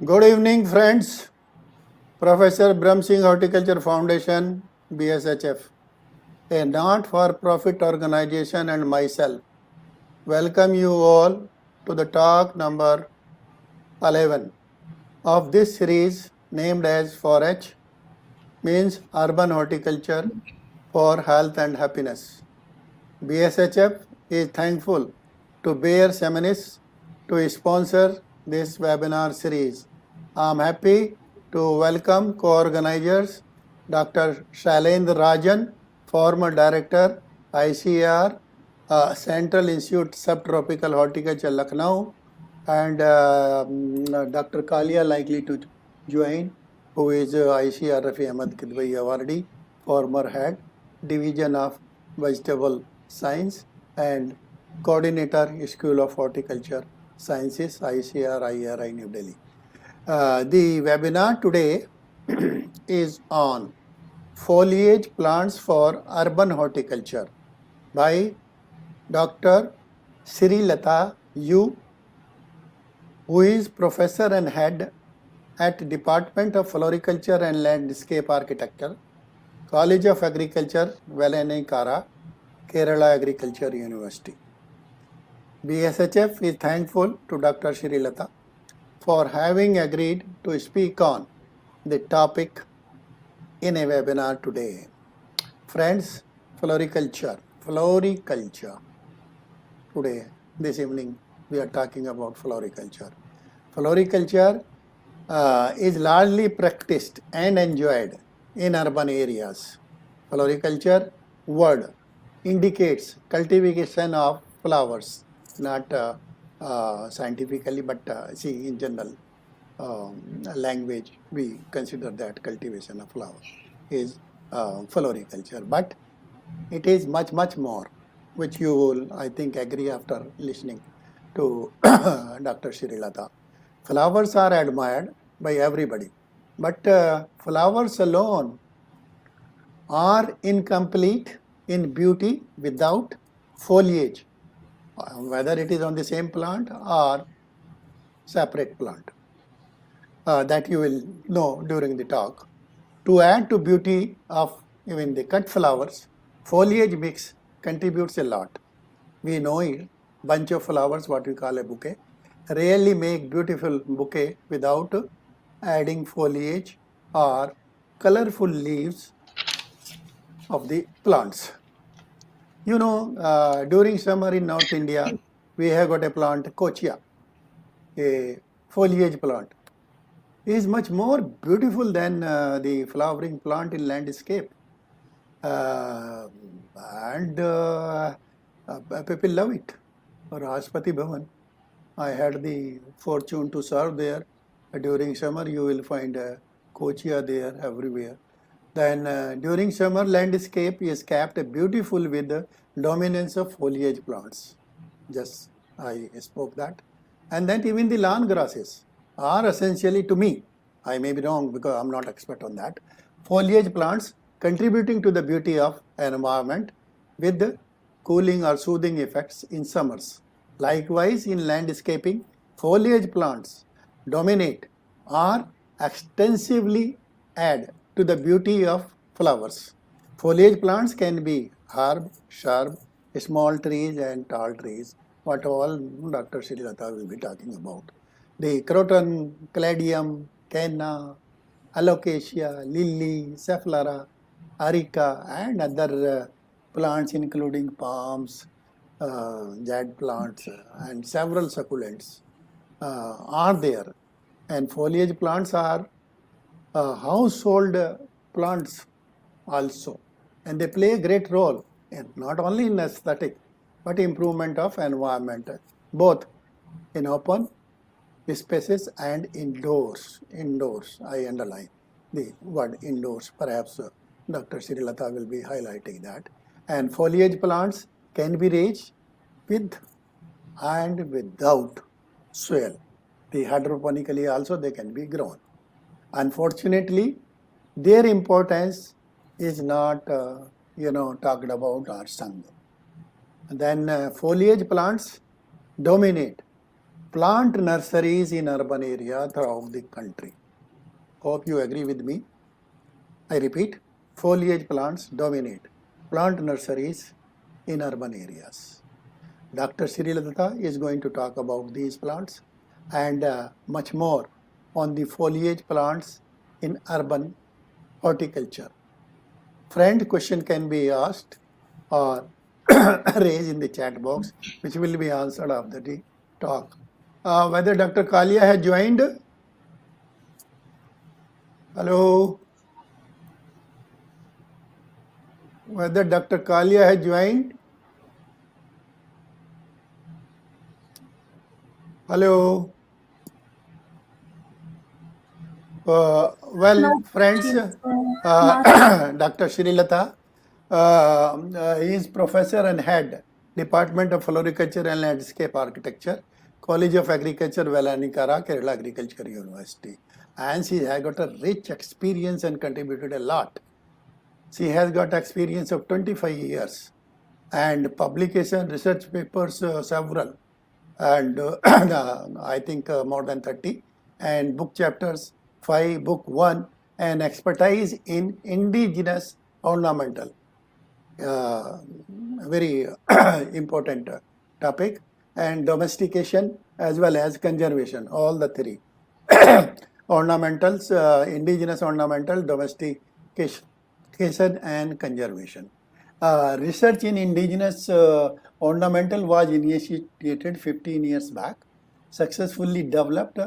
Good evening, friends. Professor Brahma Singh Horticulture Foundation, BSHF, a not-for-profit organization, and myself welcome you all to the talk number 11 of this series named as Foliage, means Urban Horticulture for Health and Happiness. BSHF is thankful to Bayer Seminis to sponsor this webinar series. I am happy to welcome co-organizers Dr. Shailendra Rajan, former director, ICAR-Central Institute Subtropical Horticulture, Lucknow, and Dr. Kalia likely to join, who is ICR Rafi Ahmed Kidwai Awardee, former head, Division of Vegetable Science and Coordinator, School of Horticulture Sciences, ICAR-IARI, New Delhi. The webinar today is on foliage plants for urban horticulture by Dr. Sreelatha U, who is professor and head at Department of Floriculture and Landscape Architecture, College of Agriculture, Vellanikkara, Kerala Agriculture University. BSHF is thankful to Dr. Sreelatha for having agreed to speak on the topic in a webinar today. Friends, floriculture. Today, this evening, we are talking about floriculture. Floriculture is largely practiced and enjoyed in urban areas. Floriculture word indicates cultivation of flowers, not scientifically, but see, in general language, we consider that cultivation of flowers is floriculture. But it is much, much more, which you will, I think, agree after listening to Dr. Sreelatha. Flowers are admired by everybody, but flowers alone are incomplete in beauty without foliage, whether it is on the same plant or separate plant. That you will know during the talk. To add to beauty of even the cut flowers, foliage mix contributes a lot. We know it, bunch of flowers, what we call a bouquet, rarely make beautiful bouquet without adding foliage or colorful leaves of the plants. You know, during summer in North India, we have got a plant, kochia, a foliage plant. It is much more beautiful than the flowering plant in landscape. And people love it. Rashtrapati Bhavan, I had the fortune to serve there. During summer, you will find kochia there everywhere. Then during summer, landscape is kept beautiful with the dominance of foliage plants. Just I spoke that. And then even the lawn grasses are essentially, to me, I may be wrong because I'm not expert on that, foliage plants contributing to the beauty of an environment with the cooling or soothing effects in summers. Likewise, in landscaping, foliage plants dominate or extensively add to the beauty of flowers. Foliage plants can be herb, shrub, small trees and tall trees, what all Dr. Sreelatha will be talking about. The croton, caladium, canna, alocasia, lily, safflora, areca and other plants including palms, jade plants and several succulents are there. And foliage plants are household plants also, and they play a great role in not only in aesthetic but improvement of environment, both in open spaces and indoors. Indoors, I underline the word indoors. Perhaps Dr. Sreelatha will be highlighting that. And foliage plants can be raised with and without soil. The hydroponically also they can be grown. Unfortunately, their importance is not talked about or sung. Then foliage plants dominate plant nurseries in urban area throughout the country. Hope you agree with me. I repeat, foliage plants dominate plant nurseries in urban areas. Dr. Sreelatha is going to talk about these plants and much more on the foliage plants in urban horticulture. Friend, question can be asked or raised in the chat box, which will be answered after the talk. Whether Dr. Kalia has joined? Hello? Whether Dr. Kalia has joined? Hello? Well, friends, Dr. Sreelatha, he is professor and head, Department of Floriculture and Landscape Architecture, College of Agriculture, Vellanikkara, Kerala Agriculture University. And she has got a rich experience and contributed a lot. She has got experience of 25 years and publication, research papers, several, and I think more than 30, and book chapters, 5, book 1, and expertise in indigenous ornamental. Very important topic, and domestication as well as conservation, all the three. Ornamentals, indigenous ornamental, domestication and conservation. Research in indigenous ornamental was initiated 15 years back, successfully developed.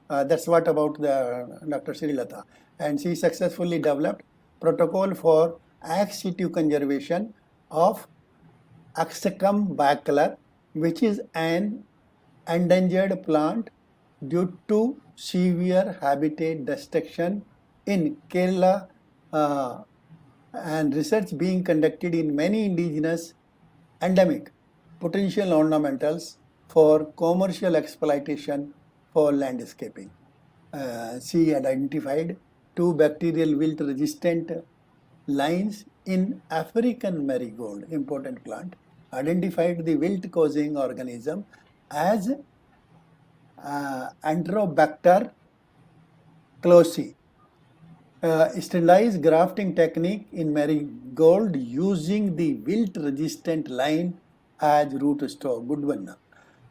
That's what about the Dr. Sreelatha. And she successfully developed protocol for ex situ conservation of Axicum bicolor, which is an endangered plant due to severe habitat destruction in Kerala, and research being conducted in many indigenous endemic potential ornamentals for commercial exploitation for landscaping. She identified 2 bacterial wilt resistant lines in African marigold, important plant, identified the wilt causing organism as Enterobacter closi. Sterilized grafting technique in marigold using the wilt resistant line as root stock. Good one.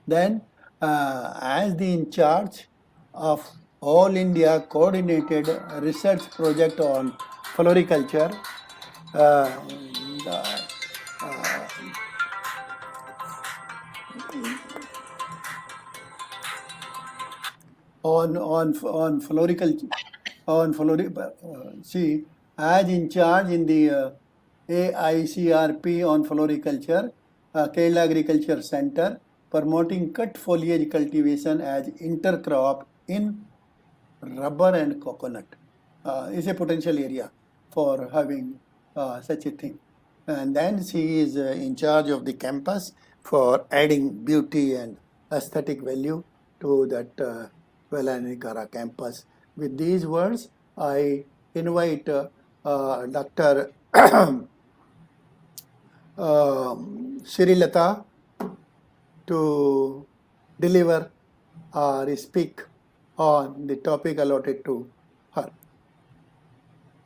Then, as the in charge of All India Coordinated Research Project on Floriculture, on floriculture, see, as in charge in the AICRP on floriculture, Kerala Agriculture Center, promoting cut foliage cultivation as intercrop in rubber and coconut. Is a potential area for having such a thing. And then she is in charge of the campus for adding beauty and aesthetic value to that Vellanikkara campus. With these words, I invite Dr. Sreelatha to deliver or speak on the topic allotted to her.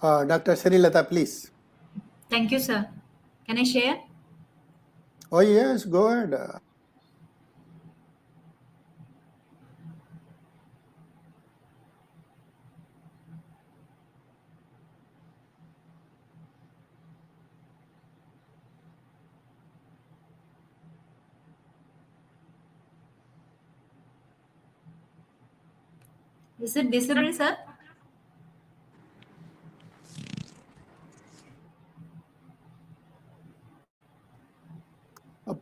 Dr. Sreelatha, please. Thank you, sir. Can I share? Oh, yes, go ahead. Is it visible, sir?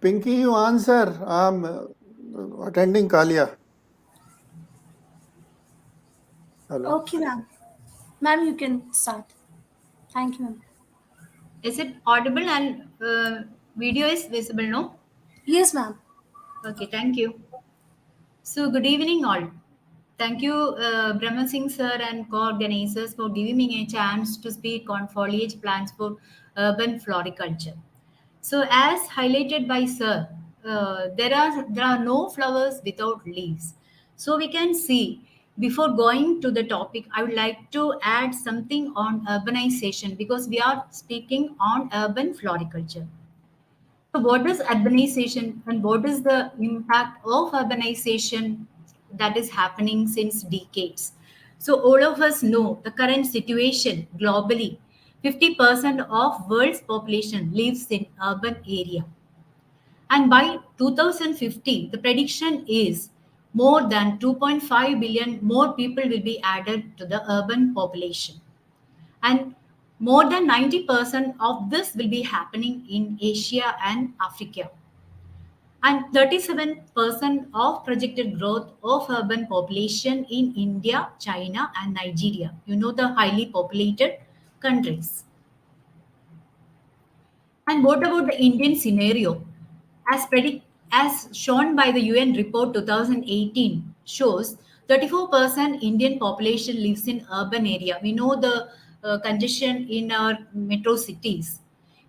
Pinky, you answer. I'm attending Kalia. Hello. Okay, ma'am. Ma'am, you can start. Thank you, ma'am. Is it audible and video is visible, no? Yes, ma'am. Okay, thank you. So, good evening, all. Thank you, Brahma Singh sir and co-organizers for giving me a chance to speak on foliage plants for urban floriculture. So, as highlighted by sir, there are no flowers without leaves. So we can see, before going to the topic, I would like to add something on urbanization because we are speaking on urban floriculture. So what is urbanization and what is the impact of urbanization that is happening since decades? So all of us know the current situation globally. 50% of world's population lives in urban area. And by 2050, the prediction is more than 2.5 billion more people will be added to the urban population. And more than 90% of this will be happening in Asia and Africa. And 37% of projected growth of urban population in India, China, and Nigeria. You know, the highly populated countries. And what about the Indian scenario? As shown by the UN report 2018 shows 34% Indian population lives in urban area. We know the congestion in our metro cities.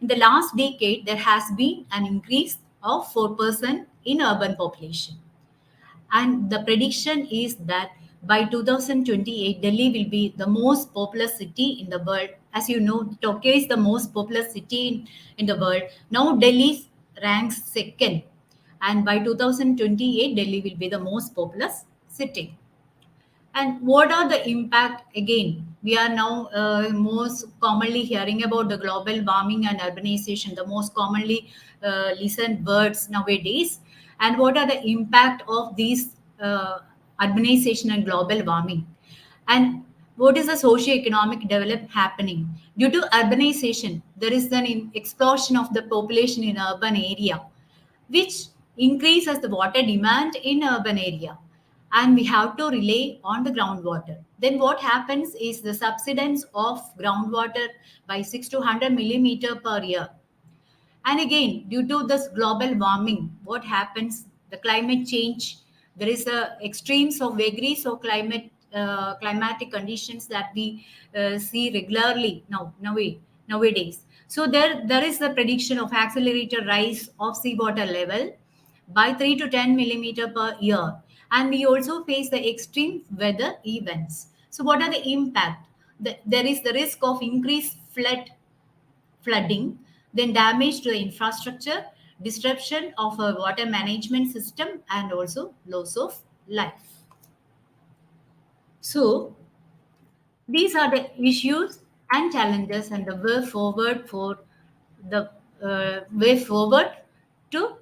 In the last decade, there has been an increase of 4% in urban population. And the prediction is that by 2028, Delhi will be the most populous city in the world. As you know, Tokyo is the most populous city in the world. Now, Delhi ranks second. And by 2028, Delhi will be the most populous city. And what are the impact again? We are now most commonly hearing about the global warming and urbanization, the most commonly listened words nowadays. And what are the impact of these urbanization and global warming? And what is the socio-economic development happening? Due to urbanization, there is an explosion of the population in urban area, which increases the water demand in urban area, and we have to rely on the groundwater. Then what happens is the subsidence of groundwater by 6 to 100 millimeter per year. And again, due to this global warming, what happens? The climate change. There is a extremes of vagaries of climatic conditions that we see regularly nowadays. So there is the prediction of accelerated rise of seawater level by 3 to 10 millimeter per year. And we also face the extreme weather events. So what are the impact? There is the risk of increased flooding, then damage to the infrastructure, disruption of a water management system, and also loss of life. So these are the issues and challenges and the way forward for the way forward to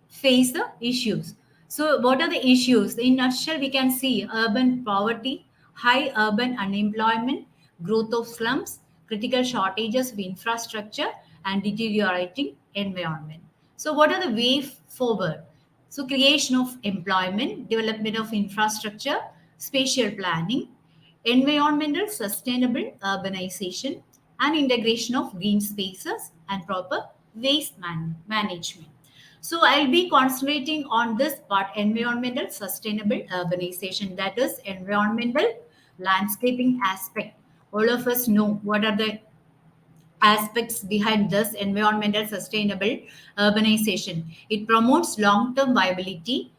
face the issues. So what are the issues? In nutshell, we can see urban poverty, high urban unemployment, growth of slums, critical shortages of infrastructure, and deteriorating environment. So what are the way forward? So creation of employment, development of infrastructure, spatial planning, environmental sustainable urbanization, and integration of green spaces and proper waste management. So I'll be concentrating on this part, environmental sustainable urbanization, that is environmental landscaping aspect. All of us know what are the aspects behind this environmental sustainable urbanization. It promotes long-term viability,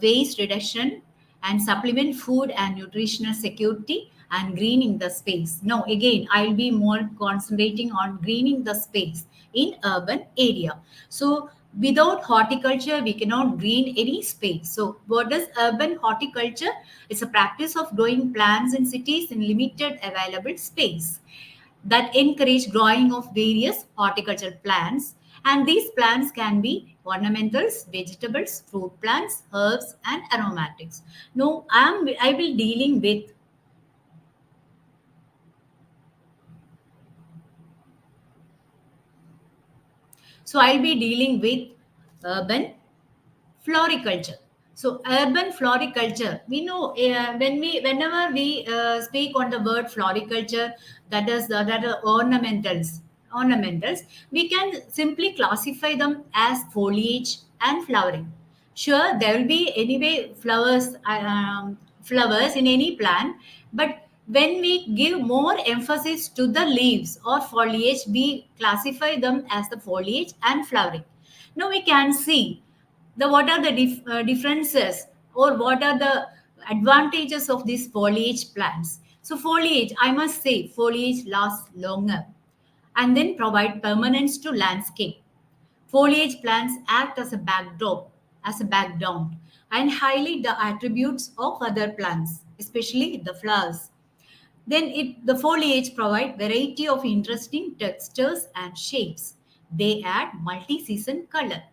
waste reduction, and supplement food and nutritional security and greening the space. Now, again, I'll be more concentrating on greening the space in urban area. So, without horticulture, we cannot green any space. So, what is urban horticulture? It's a practice of growing plants in cities in limited available space that encourage growing of various horticultural plants, and these plants can be ornamentals, vegetables, fruit plants, herbs, and aromatics. Now I will dealing with I'll be dealing with urban floriculture. So urban floriculture, we know whenever we speak on the word floriculture, that are ornamentals, we can simply classify them as foliage and flowering. Sure, there will be anyway flowers in any plant, but when we give more emphasis to the leaves or foliage, we classify them as the foliage and flowering. Now we can see the what are the differences, or what are the advantages of these foliage plants. So foliage, I must say, foliage lasts longer and then provide permanence to landscape. Foliage plants act as a backdrop, as a background, and highlight the attributes of other plants, especially the flowers. Then the foliage provide variety of interesting textures and shapes. They add multi-season color.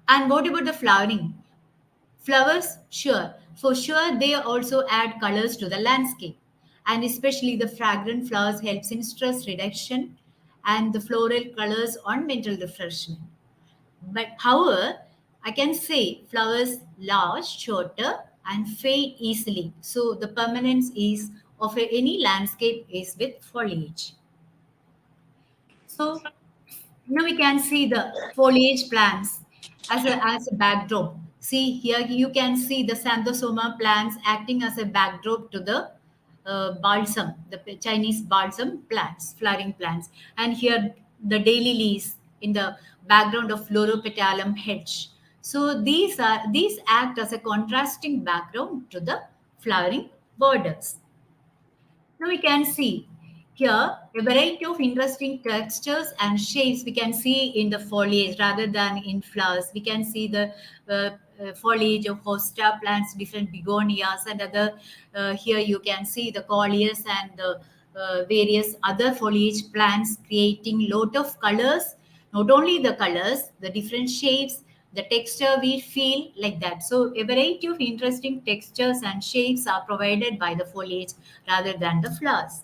And what about the flowering? Flowers, sure. For sure, they also add colors to the landscape. And especially the fragrant flowers helps in stress reduction and the floral colors on mental refreshment. But however, I can say flowers last shorter and fade easily. So the permanence is of any landscape is with foliage. So now we can see the foliage plants as a backdrop. See here you can see the Xanthosoma plants acting as a backdrop to the balsam, the Chinese balsam plants, flowering plants. And here the daily leaves in the background of Fluoropetalum hedge. So these act as a contrasting background to the flowering borders. Now we can see here a variety of interesting textures and shapes we can see in the foliage rather than in flowers. We can see the foliage of hosta plants, different begonias and other. Here you can see the colliers and the various other foliage plants creating lot of colors. Not only the colors, the different shapes, the texture we feel like that. So a variety of interesting textures and shapes are provided by the foliage rather than the flowers.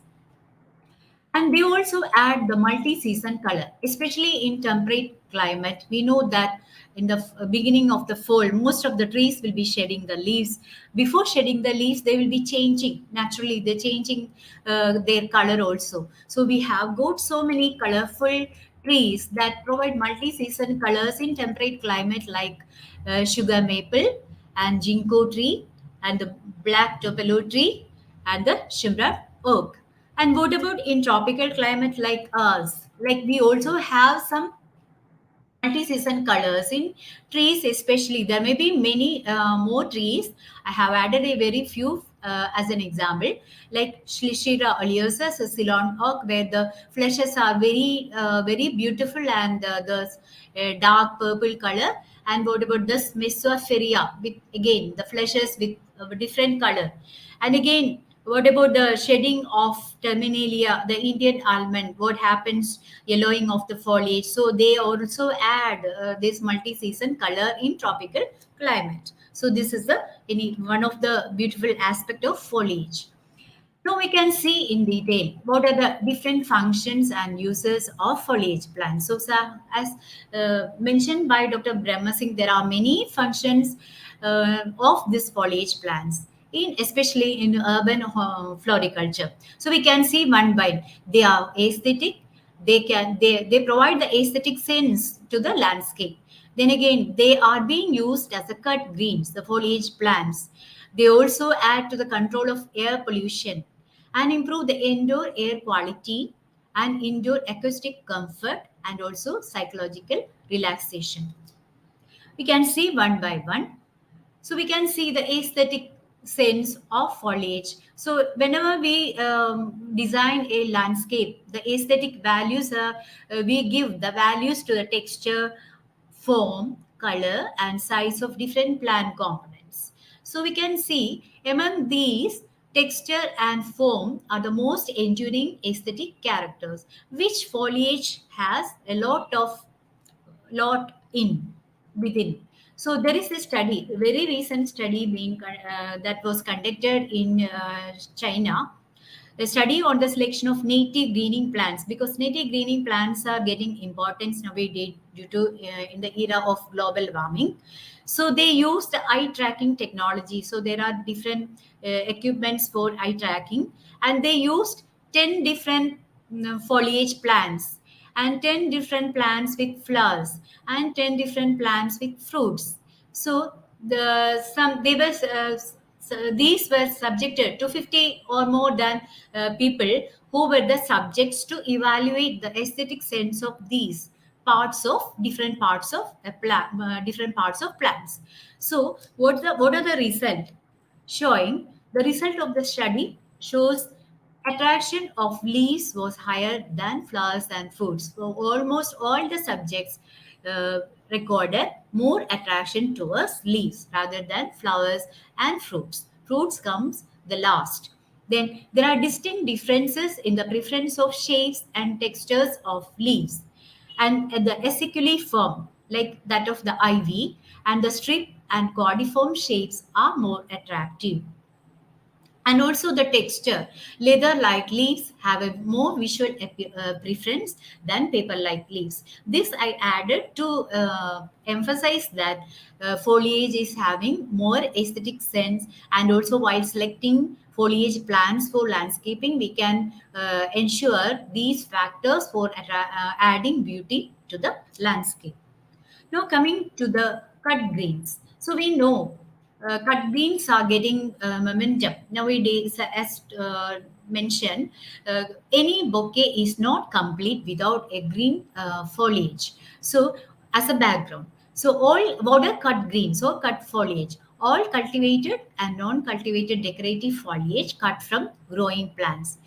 And they also add the multi-season color, especially in temperate climate. We know that in the beginning of the fall, most of the trees will be shedding the leaves. Before shedding the leaves, they will be changing. Naturally, they're changing their color also. So we have got so many colorful trees that provide multi-season colors in temperate climate like sugar maple and ginkgo tree and the black topelo tree and the shimra oak. And what about in tropical climate like us? Like we also have some multi-season colors in trees, especially. There may be many more trees. I have added a very few as an example, like Shlishira oleosa, a Ceylon oak, where the fleshes are very beautiful and the dark purple color. And what about this Mesospheria, with again the fleshes with a different color. And again, what about the shedding of terminalia, the Indian almond? What happens? Yellowing of the foliage. So they also add this multi-season color in tropical climate. So this is one of the beautiful aspect of foliage. Now we can see in detail what are the different functions and uses of foliage plants. So, sir, as mentioned by Dr. Brahma Singh, there are many functions of these foliage plants, especially in urban floriculture. So we can see one by one. They are aesthetic. They provide the aesthetic sense to the landscape. Then again, they are being used as a cut greens, the foliage plants. They also add to the control of air pollution and improve the indoor air quality and indoor acoustic comfort and also psychological relaxation. We can see one by one. So we can see the aesthetic sense of foliage. So whenever we design a landscape, the aesthetic values are, we give the values to the texture, form, color, and size of different plant components. So we can see among these, texture and form are the most enduring aesthetic characters, which foliage has a lot in within. So there is a study, a very recent study that was conducted in China, a study on the selection of native greening plants, because native greening plants are getting importance nowadays due to in the era of global warming. So they use the eye tracking technology. So there are different equipments for eye tracking, and they used 10 different foliage plants and 10 different plants with flowers and 10 different plants with fruits. So these were subjected to 50 or more than people who were the subjects to evaluate the aesthetic sense of these different parts of different parts of plants. So what are the result? Showing the result of the study shows attraction of leaves was higher than flowers and fruits. So almost all the subjects uh, recorded more attraction towards leaves rather than flowers and fruits. Fruits comes the last. Then there are distinct differences in the preference of shapes and textures of leaves. And the acicularly form, like that of the ivy, and the strip and cordiform shapes are more attractive. And also the texture, leather like leaves have a more visual preference than paper like leaves. This I added to emphasize that foliage is having more aesthetic sense. And also while selecting foliage plants for landscaping, we can ensure these factors for adding beauty to the landscape. Now coming to the cut greens. So we know cut greens are getting momentum nowadays. As mentioned, any bouquet is not complete without a green foliage. So as a background, so all what are cut greens or cut foliage? All cultivated and non-cultivated decorative foliage cut from growing plants.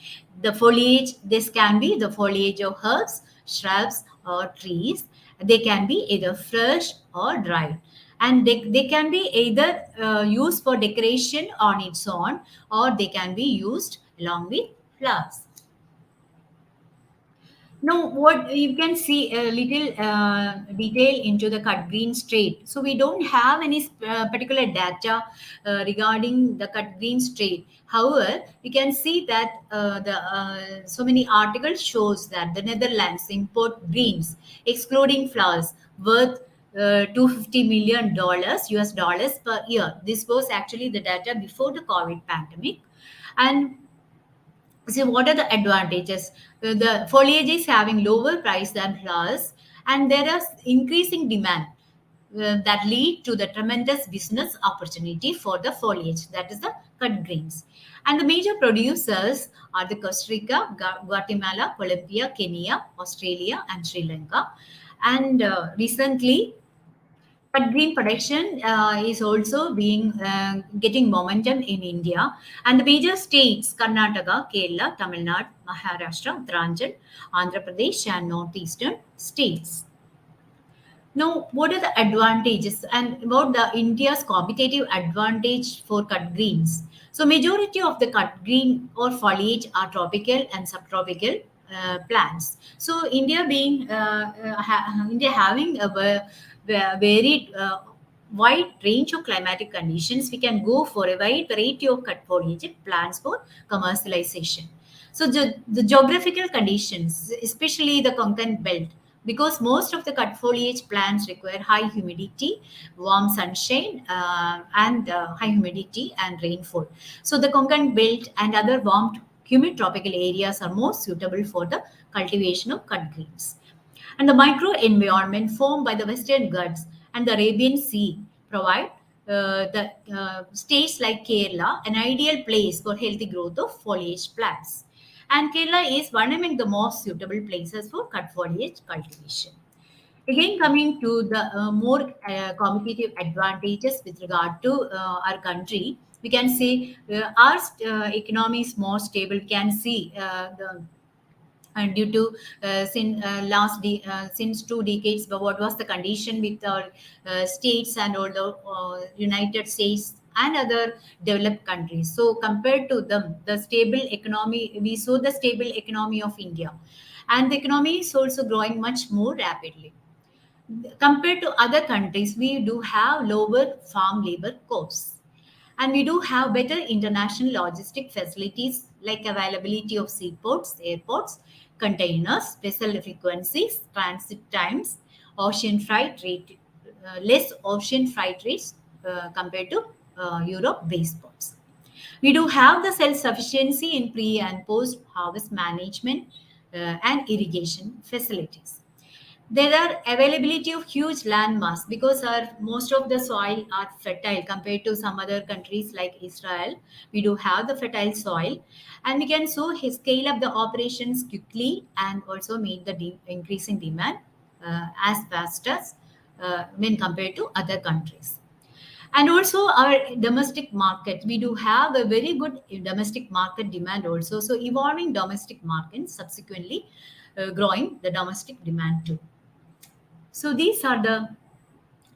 The foliage, this can be the foliage of herbs, shrubs, or trees. They can be either fresh or dry. And they can be either used for decoration on its own, or they can be used along with flowers. Now, what you can see a little detail into the cut greens trade. So we don't have any particular data regarding the cut greens trade. However, we can see that the so many articles shows that the Netherlands import greens, excluding flowers, worth $250 million US dollars per year. This was actually the data before the COVID pandemic. And so what are the advantages? The foliage is having lower price than flowers, and there is increasing demand that lead to the tremendous business opportunity for the foliage, that is the cut greens. And the major producers are the Costa Rica, Guatemala, Colombia, Kenya, Australia, and Sri Lanka. And recently but green production is also being getting momentum in India, and the major states Karnataka, Kerala, Tamil Nadu, Maharashtra, Uttarakhand, Andhra Pradesh, and northeastern states. Now, what are the advantages and about the India's competitive advantage for cut greens? So, majority of the cut green or foliage are tropical and subtropical plants. So, India having a varied wide range of climatic conditions, we can go for a wide variety of cut foliage plants for commercialization. So the geographical conditions, especially the Konkan belt, because most of the cut foliage plants require high humidity, warm sunshine, and high humidity and rainfall. So the Konkan belt and other warm, humid tropical areas are more suitable for the cultivation of cut greens. And the microenvironment formed by the Western Ghats and the Arabian Sea provide the states like Kerala an ideal place for healthy growth of foliage plants. And Kerala is one among the most suitable places for cut foliage cultivation. Again, coming to the more competitive advantages with regard to our country, we can say our economy is more stable. We can see the and due to since 2 decades, but what was the condition with our states and all the United States and other developed countries. So compared to them, the stable economy, we saw the stable economy of India, and the economy is also growing much more rapidly. Compared to other countries, we do have lower farm labor costs. And we do have better international logistic facilities like availability of seaports, airports, containers, vessel frequencies, transit times, ocean freight rate, less ocean freight rates compared to Europe-based ports. We do have the self-sufficiency in pre and post harvest management and irrigation facilities. There are availability of huge land mass because our most of the soil are fertile compared to some other countries like Israel. We do have the fertile soil, and we can so scale up the operations quickly and also meet the increasing demand as fast as when compared to other countries. And also our domestic market, we do have a very good domestic market demand also. So evolving domestic market, subsequently growing the domestic demand too. So these are the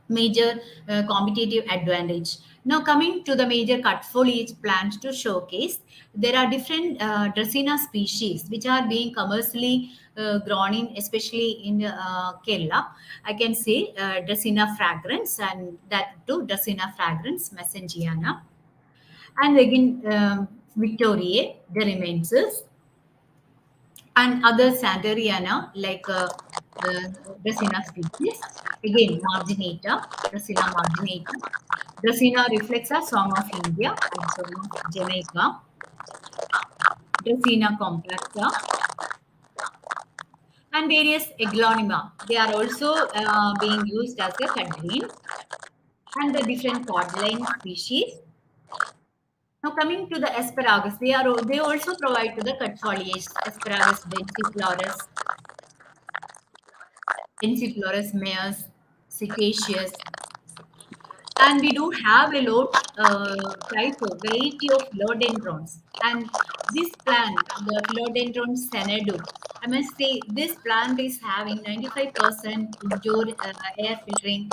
major competitive advantage. Now coming to the major cut foliage plants to showcase, there are different Dracaena species which are being commercially grown in, especially in Kerala. I can say Dracaena fragrans, and that too Dracaena fragrans mesengiana, and again Victoriae, the remainses, and other Sanderiana like Dracaena species. Again, marginata, Dracaena marginata. Dracaena reflects a song of India and song of Jamaica. Dracaena compacta and various Aglaonema. They are also being used as a cut green, and the different cordyline species. Now coming to the asparagus, they also provide to the cut foliage asparagus densiflorus, maius, cicaceous, and we do have a lot type of variety of philodendrons. And this plant, the philodendron senadu, I must say this plant is having 95% indoor air filtering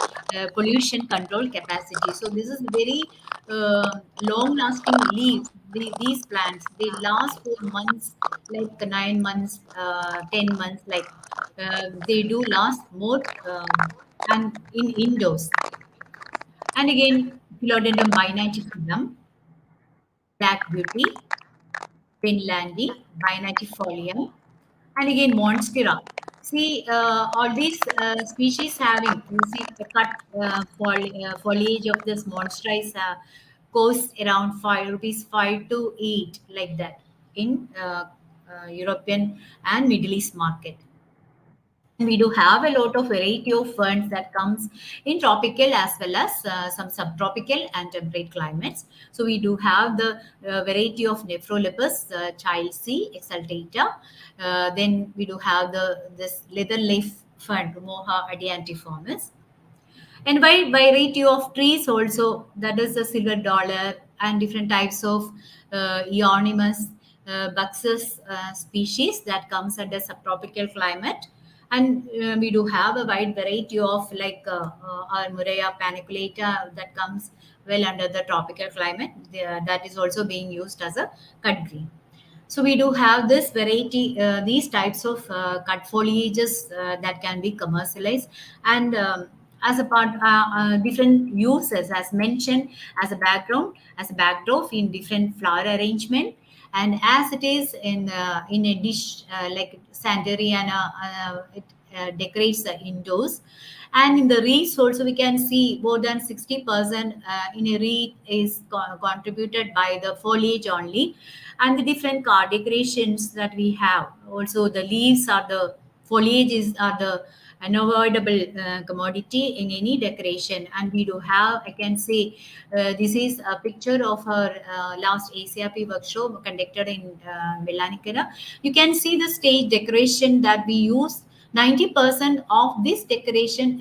pollution control capacity. So this is very long lasting leaves. These plants, they last for months, like 9 months, 10 months, like they do last more, and in indoors. And again, Philodendron binatifolium, Black Beauty, Finlandi, binatifolium, and again Monstera. See, all these species having, you see, the cut foliage of this monstera is costs around 5 rupees, 5 to 8, like that, in European and Middle East market. We do have a lot of variety of ferns that comes in tropical as well as some subtropical and temperate climates. So we do have the variety of Nephrolepis, child sea exaltata. Then we do have this leather leaf fern, Moha adiantiformis, and wide variety of trees also, that is the silver dollar and different types of eorneous buxus species that comes under subtropical climate. And we do have a wide variety of like our Murea paniculata that comes well under the tropical climate. That is also being used as a cut green. So we do have this variety, these types of cut foliages that can be commercialized, and as a part, different uses as mentioned, as a background, as a backdrop in different flower arrangement, and as it is in a dish like Sanderiana, it decorates the indoors. And in the wreaths also, we can see more than 60% in a wreath is contributed by the foliage only. And the different card decorations that we have, also the leaves are the foliages are the unavoidable commodity in any decoration. And we do have, I can say, this is a picture of our last ACRP workshop conducted in Vellanikkara. You can see the stage decoration that we use. 90% of this decoration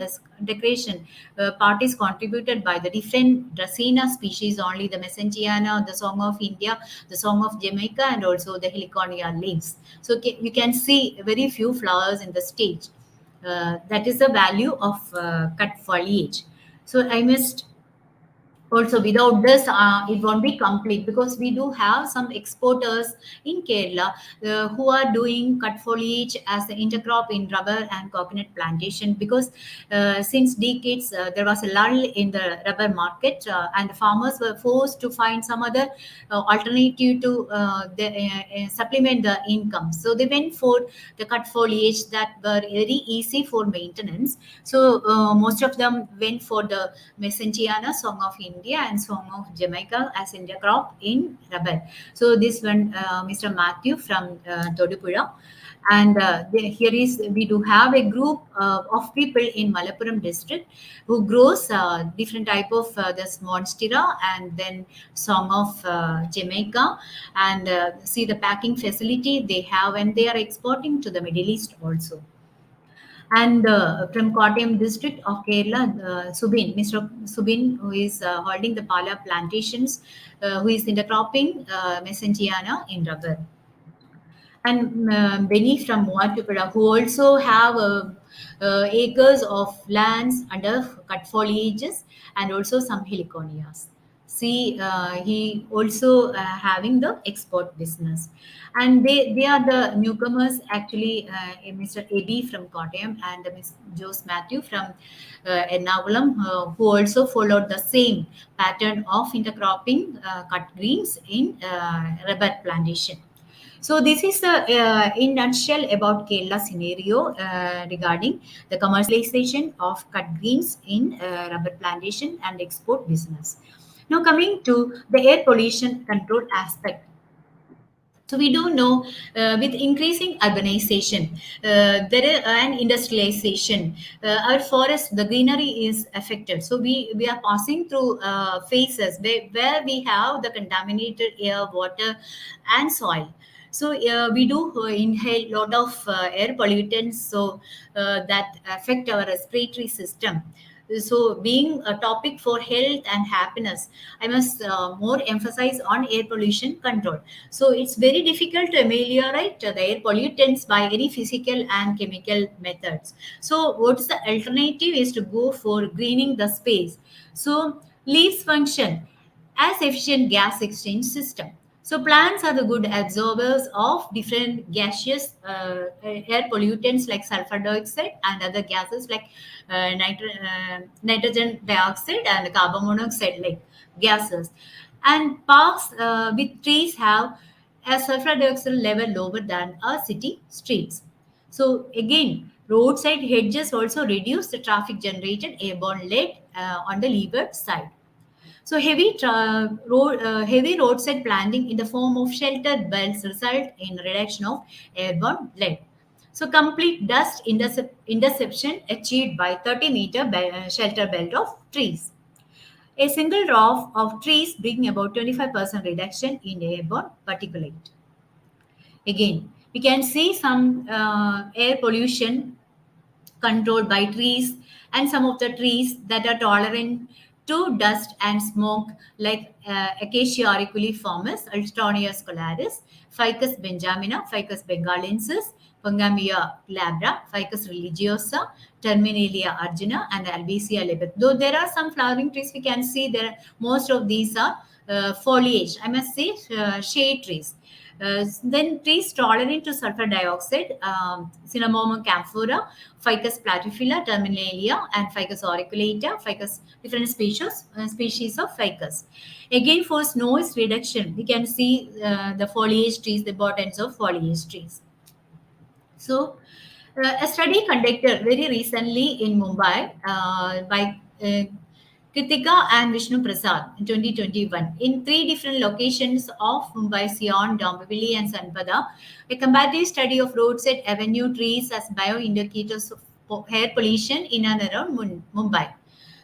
part is contributed by the different Dracaena species only, the Mesengiana, the Song of India, the Song of Jamaica, and also the Heliconia leaves. So you can see very few flowers in the stage. That is the value of cut foliage. So I must also, without this it won't be complete, because we do have some exporters in Kerala who are doing cut foliage as the intercrop in rubber and coconut plantation, because since decades there was a lull in the rubber market, and the farmers were forced to find some other alternative to supplement the income. So they went for the cut foliage that were very easy for maintenance. So most of them went for the Mesengiana, Song of India, and Song of Jamaica as intercrop in rubber. So this one, Mr. Matthew from Todupuzha. And here is, we do have a group of people in Malappuram district who grows different type of this monstera and then Song of Jamaica, and see the packing facility they have, and they are exporting to the Middle East also. And from Kottayam district of Kerala, Mr. Subin, who is holding the Pala plantations, who is intercropping Mesangiana in rubber. And Benny from Muatupura, who also have acres of lands under cut foliages and also some heliconias. See, he also having the export business, and they are the newcomers actually. Mr. AB from Kottayam and Ms. Jose Matthew from Ernakulam, who also followed the same pattern of intercropping cut greens in rubber plantation. So this is in nutshell about Kerala scenario regarding the commercialization of cut greens in rubber plantation and export business. Now coming to the air pollution control aspect. So we do know with increasing urbanization there is, and industrialization, our forest, the greenery is affected. So we are passing through phases where we have the contaminated air, water, and soil. So we do inhale a lot of air pollutants, so that affect our respiratory system. So being a topic for health and happiness, I must more emphasize on air pollution control. So it's very difficult to ameliorate the air pollutants by any physical and chemical methods. So what's the alternative is to go for greening the space. So leaves function as efficient gas exchange system. So plants are the good absorbers of different gaseous air pollutants like sulfur dioxide and other gases like nitrogen dioxide and carbon monoxide like gases. And parks with trees have a sulfur dioxide level lower than our city streets. So again, roadside hedges also reduce the traffic generated airborne lead on the leeward side. So heavy roadside planting in the form of sheltered belts result in reduction of airborne lead. So complete dust interception achieved by 30-meter shelter belt of trees. A single row of trees bring about 25% reduction in airborne particulate. Again, we can see some air pollution controlled by trees, and some of the trees that are tolerant to dust and smoke like Acacia auriculiformis, Alstonia scolaris, Ficus benjamina, Ficus bengalensis, Pangamia glabra, Ficus religiosa, Terminalia argina, and Albizia libet. Though there are some flowering trees, we can see there most of these are foliage, I must say shade trees. Then trees tolerant to sulfur dioxide, Cinnamomum camphora, Ficus platyphila, Terminalia, and Ficus auriculata, Ficus different species of ficus. Again, for noise reduction, we can see the foliage trees, the bottoms of foliage trees. So, a study conducted very recently in Mumbai by Kritika and Vishnu Prasad in 2021 in three different locations of Mumbai, Sion, Dombivli, and Sanpada, a comparative study of roadside avenue trees as bioindicators of air pollution in and around Mumbai.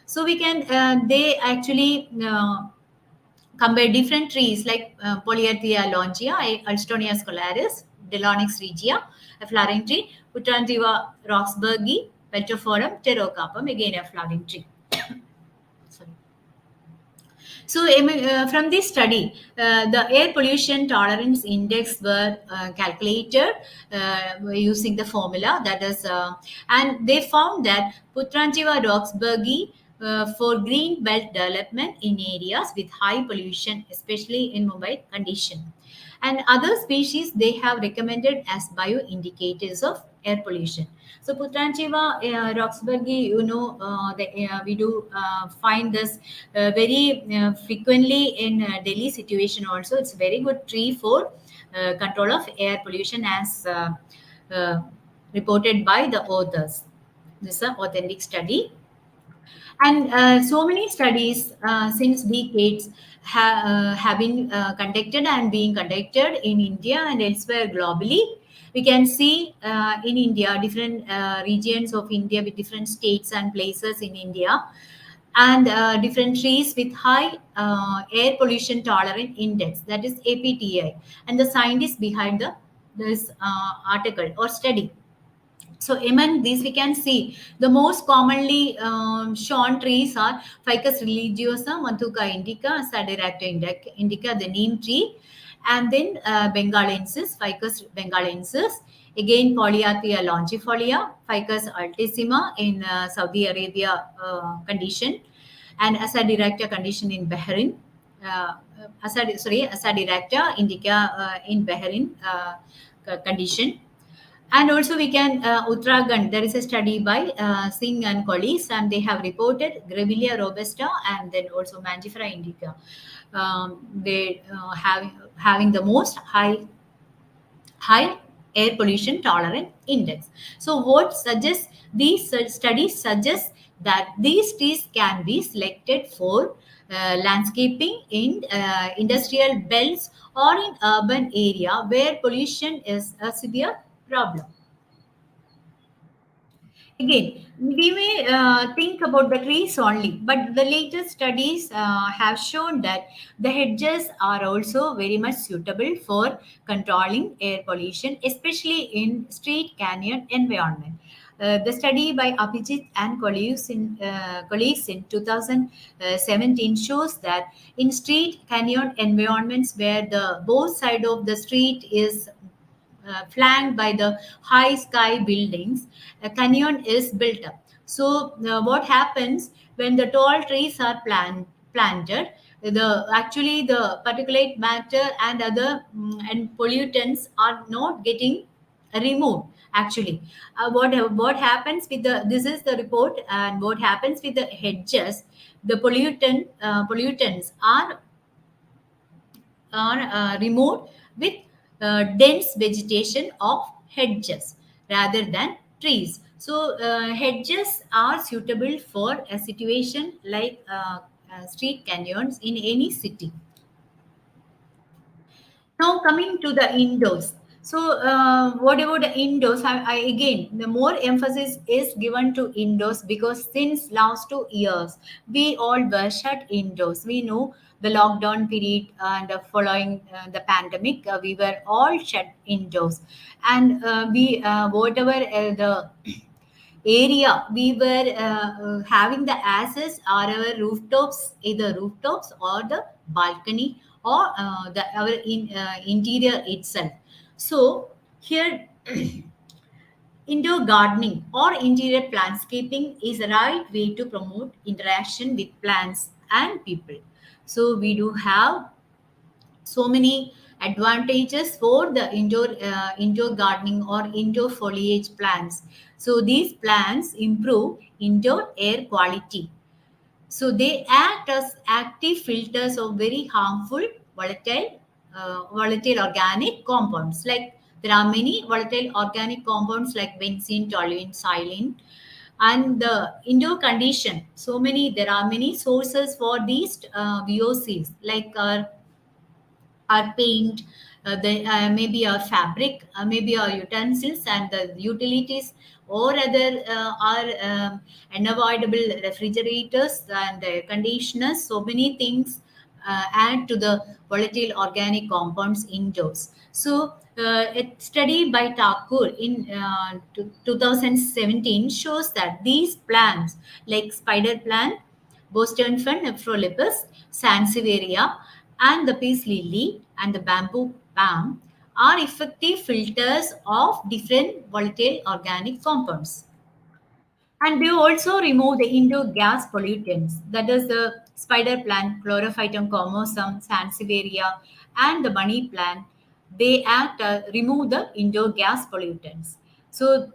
So we can, they actually compare different trees like Polyarthia longia, Alstonia scolaris, Delonix regia, a flowering tree, Putrantiva roxburghi, Peltophorum pterocarpum, again a flowering tree. Sorry. So, from this study, the air pollution tolerance index were calculated using the formula that is, and they found that Putrantiva roxburghi for green belt development in areas with high pollution, especially in Mumbai condition. And other species they have recommended as bioindicators of air pollution. So Putranchiva roxburghi, we do find this very frequently in Delhi situation also. It's a very good tree for control of air pollution as uh, reported by the authors. This is an authentic study. And so many studies since decades have been conducted and being conducted in India and elsewhere globally. We can see in India different regions of India with different states and places in India, and different trees with high air pollution tolerant index, that is APTI, and the scientists behind this article or study. So among these, we can see the most commonly shown trees are Ficus religiosa, Mathuca indica, Sadiracta indica, the neem tree, and then Bengalensis, Ficus bengalensis. Again, Polyathea longifolia, Ficus altissima in Saudi Arabia condition, and Asadiracta condition in Bahrain. Asadiracta indica in Bahrain condition. And also we can Uttarakhand. There is a study by Singh and colleagues, and they have reported Grevillea robusta and then also Mangifera indica. They having the most high air pollution tolerant index. So what suggests these studies suggest that these trees can be selected for landscaping in industrial belts or in urban area where pollution is a severe problem. Again, we may think about the trees only, but the latest studies have shown that the hedges are also very much suitable for controlling air pollution, especially in street canyon environment. The study by Abhijit and colleagues in 2017 shows that in street canyon environments where the both side of the street is flanked by the high sky buildings, a canyon is built up. So, what happens when the tall trees are planted? The actually the particulate matter and other and pollutants are not getting removed. Actually, what happens with the this is the report, and what happens with the hedges? The pollutants are removed with dense vegetation of hedges rather than trees. So, hedges are suitable for a situation like street canyons in any city. Now coming to the indoors. So what about the indoors? Again, the more emphasis is given to indoors because since last 2 years, we all were shut indoors. We know the lockdown period and following the pandemic, we were all shut indoors. And we whatever the area we were having the access are our rooftops, either rooftops or the balcony or our interior itself. So here indoor gardening or interior landscaping is the right way to promote interaction with plants and people. So we do have so many advantages for the indoor gardening or indoor foliage plants. So these plants improve indoor air quality. So they act as active filters of very harmful volatile organic compounds. Like there are many volatile organic compounds like benzene, toluene, xylene, and the indoor condition. So many there are many sources for these VOCs like our paint, maybe our fabric, maybe our utensils and the utilities, or other our unavoidable refrigerators and air conditioners. So many things add to the volatile organic compounds indoors. So, a study by Thakur in 2017 shows that these plants, like spider plant, Boston fern, Nephrolepis, Sansevieria, and the peace lily and the bamboo palm are effective filters of different volatile organic compounds. And they also remove the indoor gas pollutants, that is the spider plant, Chlorophytum comosum, Sansevieria, and the bunny plant. They act remove the indoor gas pollutants. So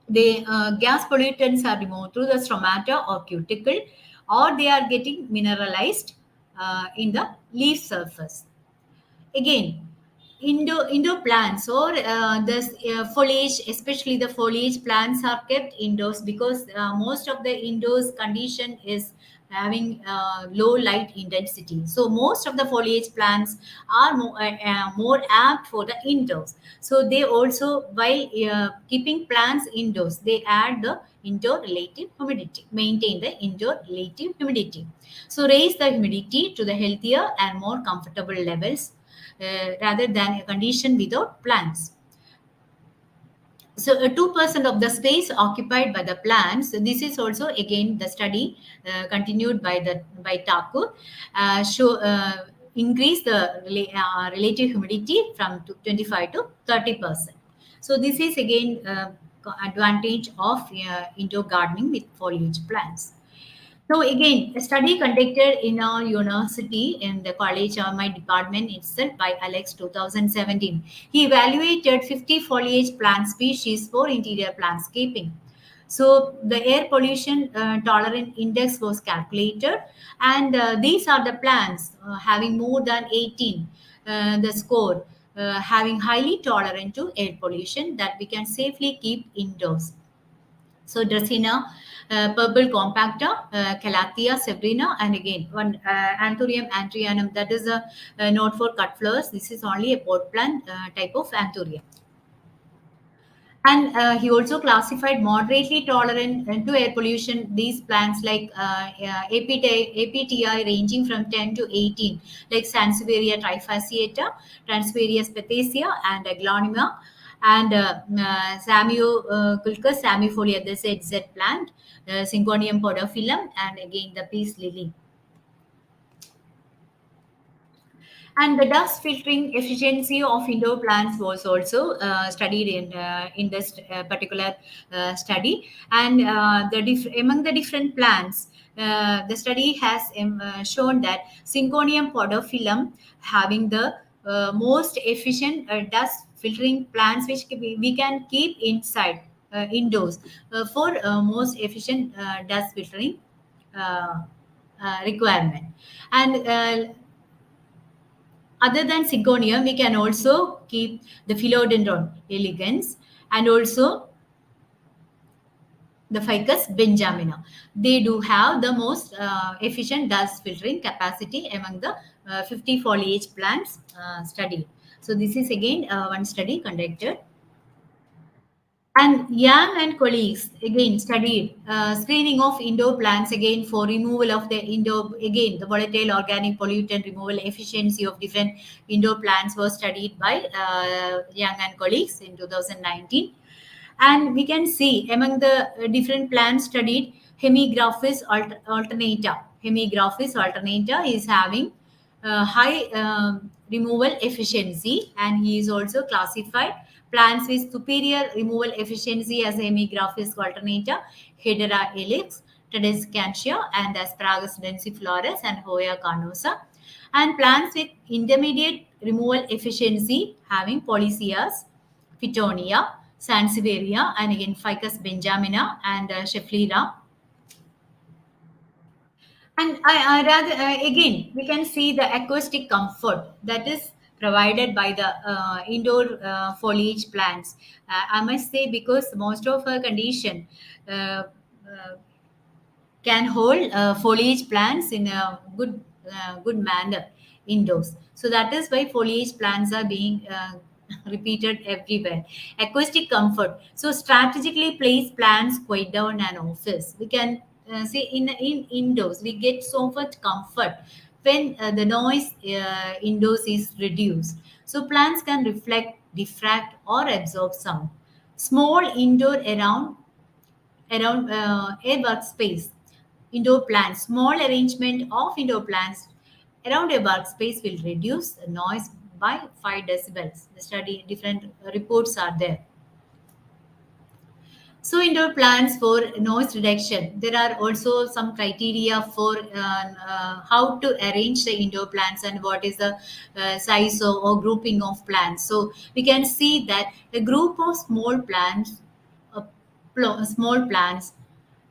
the gas pollutants are removed through the stromata or cuticle, or they are getting mineralized in the leaf surface. Again, indoor plants or the foliage, especially the foliage plants, are kept indoors because most of the indoors condition is having low light intensity. So most of the foliage plants are more apt for the indoors. So they also, while keeping plants indoors, they add the indoor relative humidity, maintain the indoor relative humidity. So raise the humidity to the healthier and more comfortable levels rather than a condition without plants. So 2% of the space occupied by the plants. This is also again the study continued by Thakur, show increase the relative humidity from 25 to 30%. So this is again advantage of indoor gardening with foliage plants. So again, a study conducted in our university in the college or my department itself by Alex 2017. He evaluated 50 foliage plant species for interior landscaping. So the air pollution tolerant index was calculated, and these are the plants having more than 18. The score having highly tolerant to air pollution that we can safely keep indoors. So Dracena, purple compacta, Calathea severina, and again one Anthurium antrianum, that is a note for cut flowers. This is only a pot plant type of Anthurium. And he also classified moderately tolerant to air pollution these plants like APTI ranging from 10 to 18, like Sansevieria trifasciata, Transferia spethecia, and Aglaonema, and Samioculcas samifolia, the Z plant, Syngonium podophyllum, and again the peace lily. And the dust filtering efficiency of indoor plants was also studied in this particular study. And among the different plants, the study has shown that Syngonium podophyllum having the most efficient dust filtering plants, which we can keep inside indoors for most efficient dust filtering requirement. And other than Syngonium, we can also keep the Philodendron elegans and also the Ficus benjamina. They do have the most efficient dust filtering capacity among the 50 foliage plants studied. So this is again one study conducted. And Yang and colleagues again studied screening of indoor plants again for removal of the indoor, again the volatile organic pollutant removal efficiency of different indoor plants was studied by Yang and colleagues in 2019. And we can see among the different plants studied, Hemigraphis alternata. Hemigraphis alternata is having high removal efficiency, and he is also classified plants with superior removal efficiency as Hemigraphis alternata, Hedera helix, Tedescantia, and Asparagus densiflorus and Hoya carnosa. And plants with intermediate removal efficiency having Polycias, Phytonia, Sansevieria, and again Ficus benjamina and Schefflera. And I rather again we can see the acoustic comfort that is provided by the indoor foliage plants. I must say, because most of our condition uh, can hold foliage plants in a good manner indoors. So that is why foliage plants are being repeated everywhere. Acoustic comfort. So strategically place plants quite down an office. We can see in indoors we get so much comfort when the noise indoors is reduced. So plants can reflect, diffract, or absorb sound. Small indoor around a workspace. Indoor plants, small arrangement of indoor plants around a workspace will reduce the noise by 5 decibels. The study, different reports are there. So indoor plants for noise reduction. There are also some criteria for how to arrange the indoor plants and what is the size or grouping of plants. So we can see that a group of small plants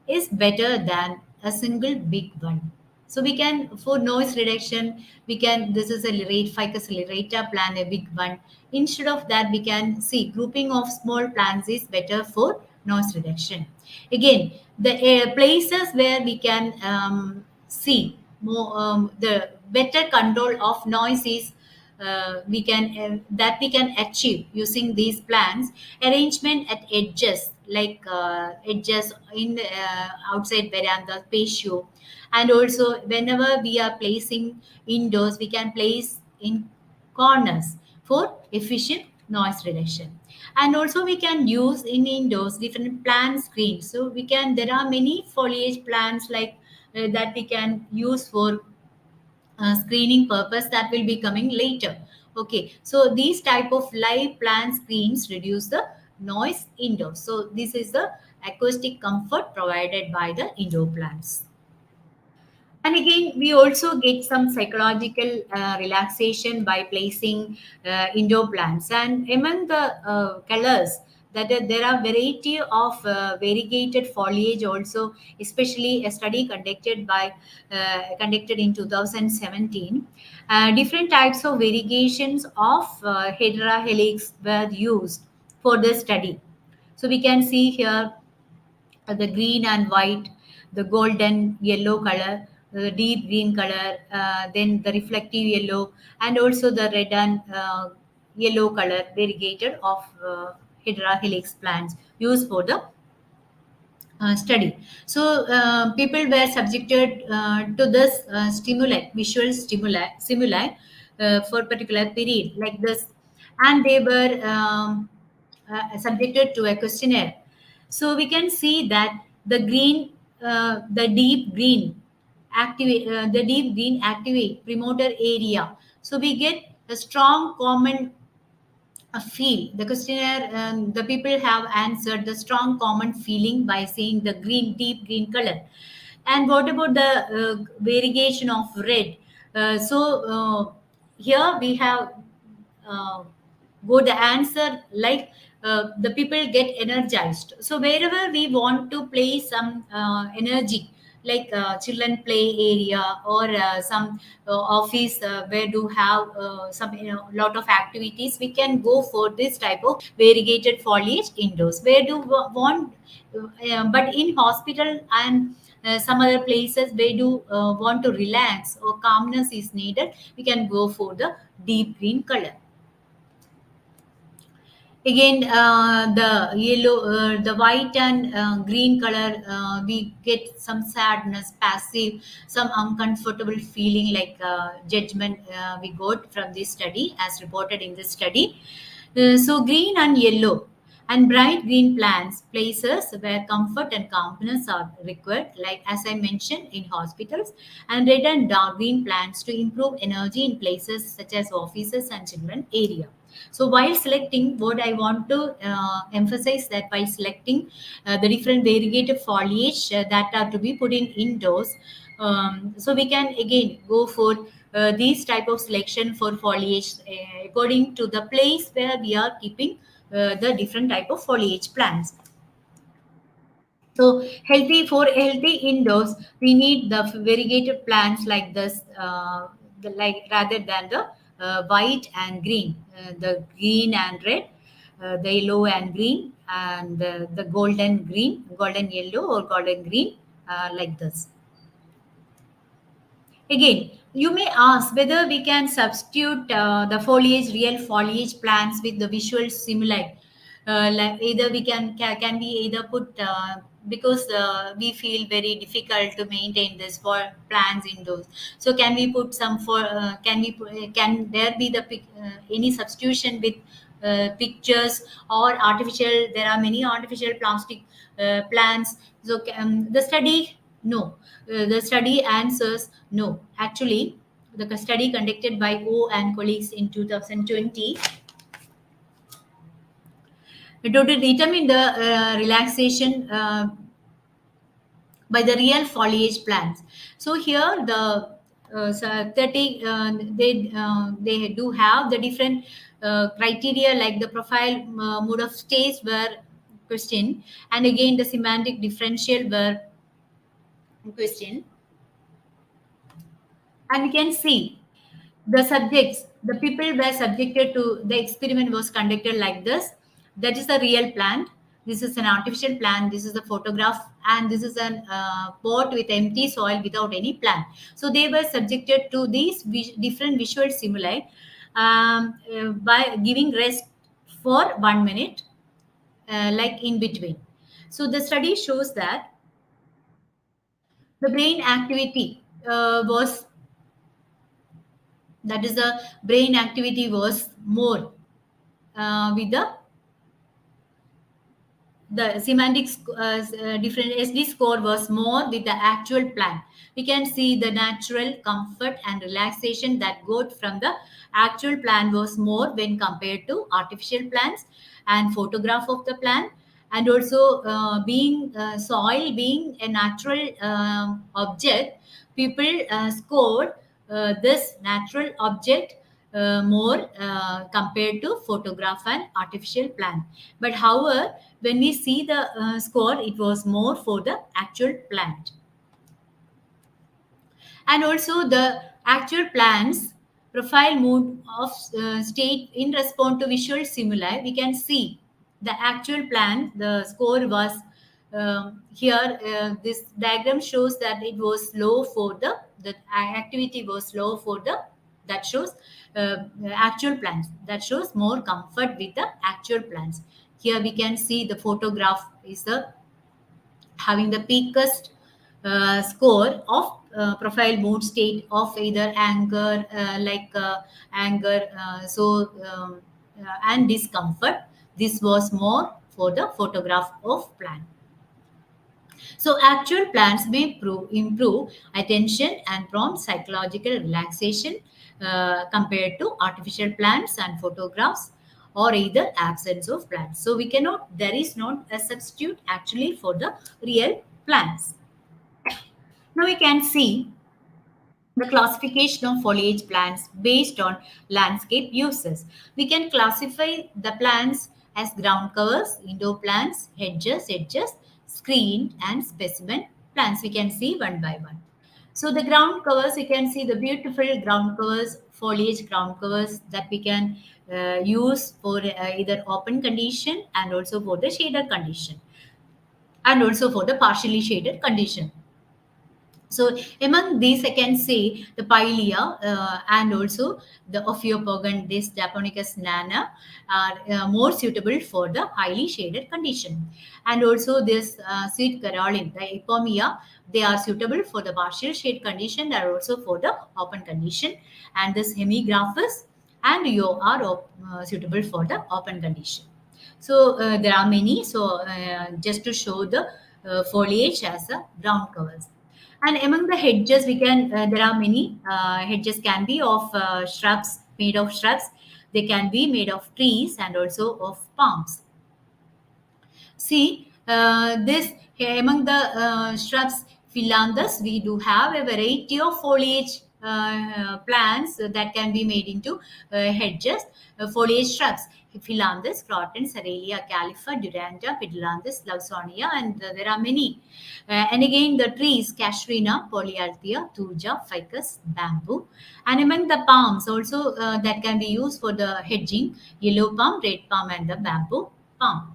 is better than a single big one. So we can, for noise reduction, we can, this is a Ficus lyrata plant, a big one. Instead of that, we can see grouping of small plants is better for noise reduction. Again, the places where we can see more the better control of noise is we can achieve using these plants. Arrangement at edges, like edges in outside veranda patio, and also whenever we are placing indoors we can place in corners for efficient noise reduction. And also we can use in indoors different plant screens. So there are many foliage plants like that we can use for screening purpose, that will be coming later. Okay, so these type of live plant screens reduce the noise indoors. So this is the acoustic comfort provided by the indoor plants. And again, we also get some psychological relaxation by placing indoor plants. And among the colors, there are variety of variegated foliage also, especially a study conducted in 2017. Different types of variegations of Hedera helix were used for the study. So we can see here the green and white, the golden yellow color, the deep green color, then the reflective yellow, and also the red and yellow color variegated of Hydra helix plants used for the study. So people were subjected to this stimuli for particular period like this, and they were subjected to a questionnaire. So we can see that the deep green activate promoter area. So we get a strong common feel. The questionnaire, the people have answered the strong common feeling by saying the deep green color. And what about the variegation of red? Here we have uh, go the answer like the people get energized. So wherever we want to play some energy, like children play area or some office where do have some lot of activities, we can go for this type of variegated foliage indoors. Where do want but in hospital and some other places where do want to relax or calmness is needed, we can go for the deep green color. Again, the white and green color, we get some sadness, passive, some uncomfortable feeling like judgment we got from this study, as reported in this study. So green and yellow and bright green plants, places where comfort and calmness are required, like as I mentioned in hospitals, and red and dark green plants to improve energy in places such as offices and children area. So while selecting, what I want to emphasize that by selecting the different variegated foliage that are to be put in indoors, so we can again go for these type of selection for foliage according to the place where we are keeping the different type of foliage plants. So for healthy indoors, we need the variegated plants like this, like rather than the white and green, the green and red, the yellow and green, and the golden green, golden yellow or golden green, like this. Again, you may ask whether we can substitute the real foliage plants with the visual stimuli. Like either can we either put because we feel very difficult to maintain this for plants indoors. So can we put some for can there be any substitution with pictures or artificial? There are many artificial plastic plants. So the study, no. The study answers no. Actually, the study conducted by O and colleagues in 2020 to determine the relaxation by the real foliage plants. So here the 30 they do have the different criteria, like the profile mode of stays were questioned, and again the semantic differential were questioned. And we can see the people were subjected to the experiment was conducted like this. That is the real plant. This is an artificial plant. This is the photograph, and this is an pot with empty soil without any plant. So they were subjected to these different visual stimuli by giving rest for 1 minute, like in between. So the study shows that the brain activity was that is the brain activity was more with the the semantic different SD score was more with the actual plant. We can see the natural comfort and relaxation that got from the actual plant was more when compared to artificial plants, and photograph of the plant, and also being soil being a natural object, people scored this natural object more compared to photograph and artificial plant. But however, when we see the score, it was more for the actual plant. And also the actual plants profile mood of state in response to visual stimuli. We can see the actual plant, the score was here. This diagram shows that it was low for the activity was low for the, that shows actual plants, that shows more comfort with the actual plants. Here we can see the photograph is the having the peakest score of profile mood state of either anger, anger, and discomfort. This was more for the photograph of plant. So actual plants may improve attention and prompt psychological relaxation compared to artificial plants and photographs, or either absence of plants. So we cannot, there is not a substitute actually for the real plants. Now we can see the classification of foliage plants based on landscape uses. We can classify the plants as ground covers, indoor plants, hedges, screen, and specimen plants. We can see one by one. So the ground covers, you can see the beautiful ground covers, foliage ground covers that we can use for either open condition and also for the shaded condition, and also for the partially shaded condition. So among these, I can say the Pilea and also the Ophiopogon, this Japonicus nana, are more suitable for the highly shaded condition. And also this sweet Caroline, the Ipomea, they are suitable for the partial shade condition and also for the open condition. And this Hemigraphus and Yo are suitable for the open condition. So there are many. So just to show the foliage as a ground covers. And among the hedges, we can there are many hedges can be of shrubs, made of shrubs. They can be made of trees and also of palms. See this among the shrubs, philanthus, we do have a variety of foliage plants that can be made into hedges, foliage shrubs. Philanthus, Croton, Cerealia, Califa, Duranta, Pidylanthus, Lawsonia, and there are many. And again, the trees, Casuarina, Polyalthea, Thuja, Ficus, Bamboo. And among the palms also that can be used for the hedging, yellow palm, red palm, and the bamboo palm.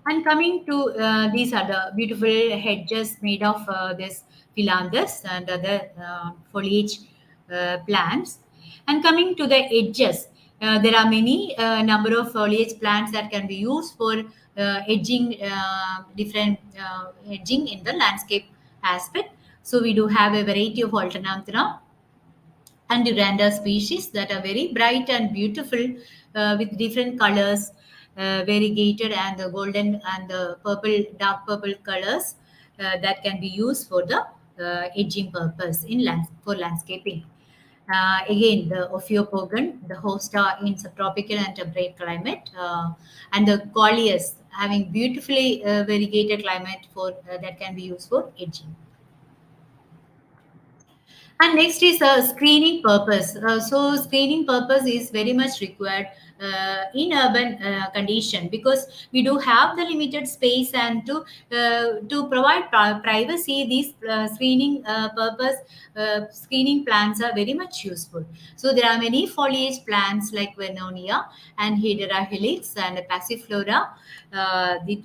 And coming to these are the beautiful hedges made of this philanthus and other foliage plants. And coming to the edges, there are many number of foliage plants that can be used for edging, different edging in the landscape aspect. So we do have a variety of alternanthera and Duranda species that are very bright and beautiful with different colors, variegated and the golden and the purple, dark purple colors that can be used for the edging purpose in for landscaping. Again, the Ophiopogon, the host are in subtropical and temperate climate, and the Coleus having beautifully variegated climate for that can be used for edging. And next is a screening purpose. So screening purpose is very much required in urban condition, because we do have the limited space, and to provide privacy, these screening purpose screening plants are very much useful. So there are many foliage plants like Vernonia and Hedera helix and Passiflora.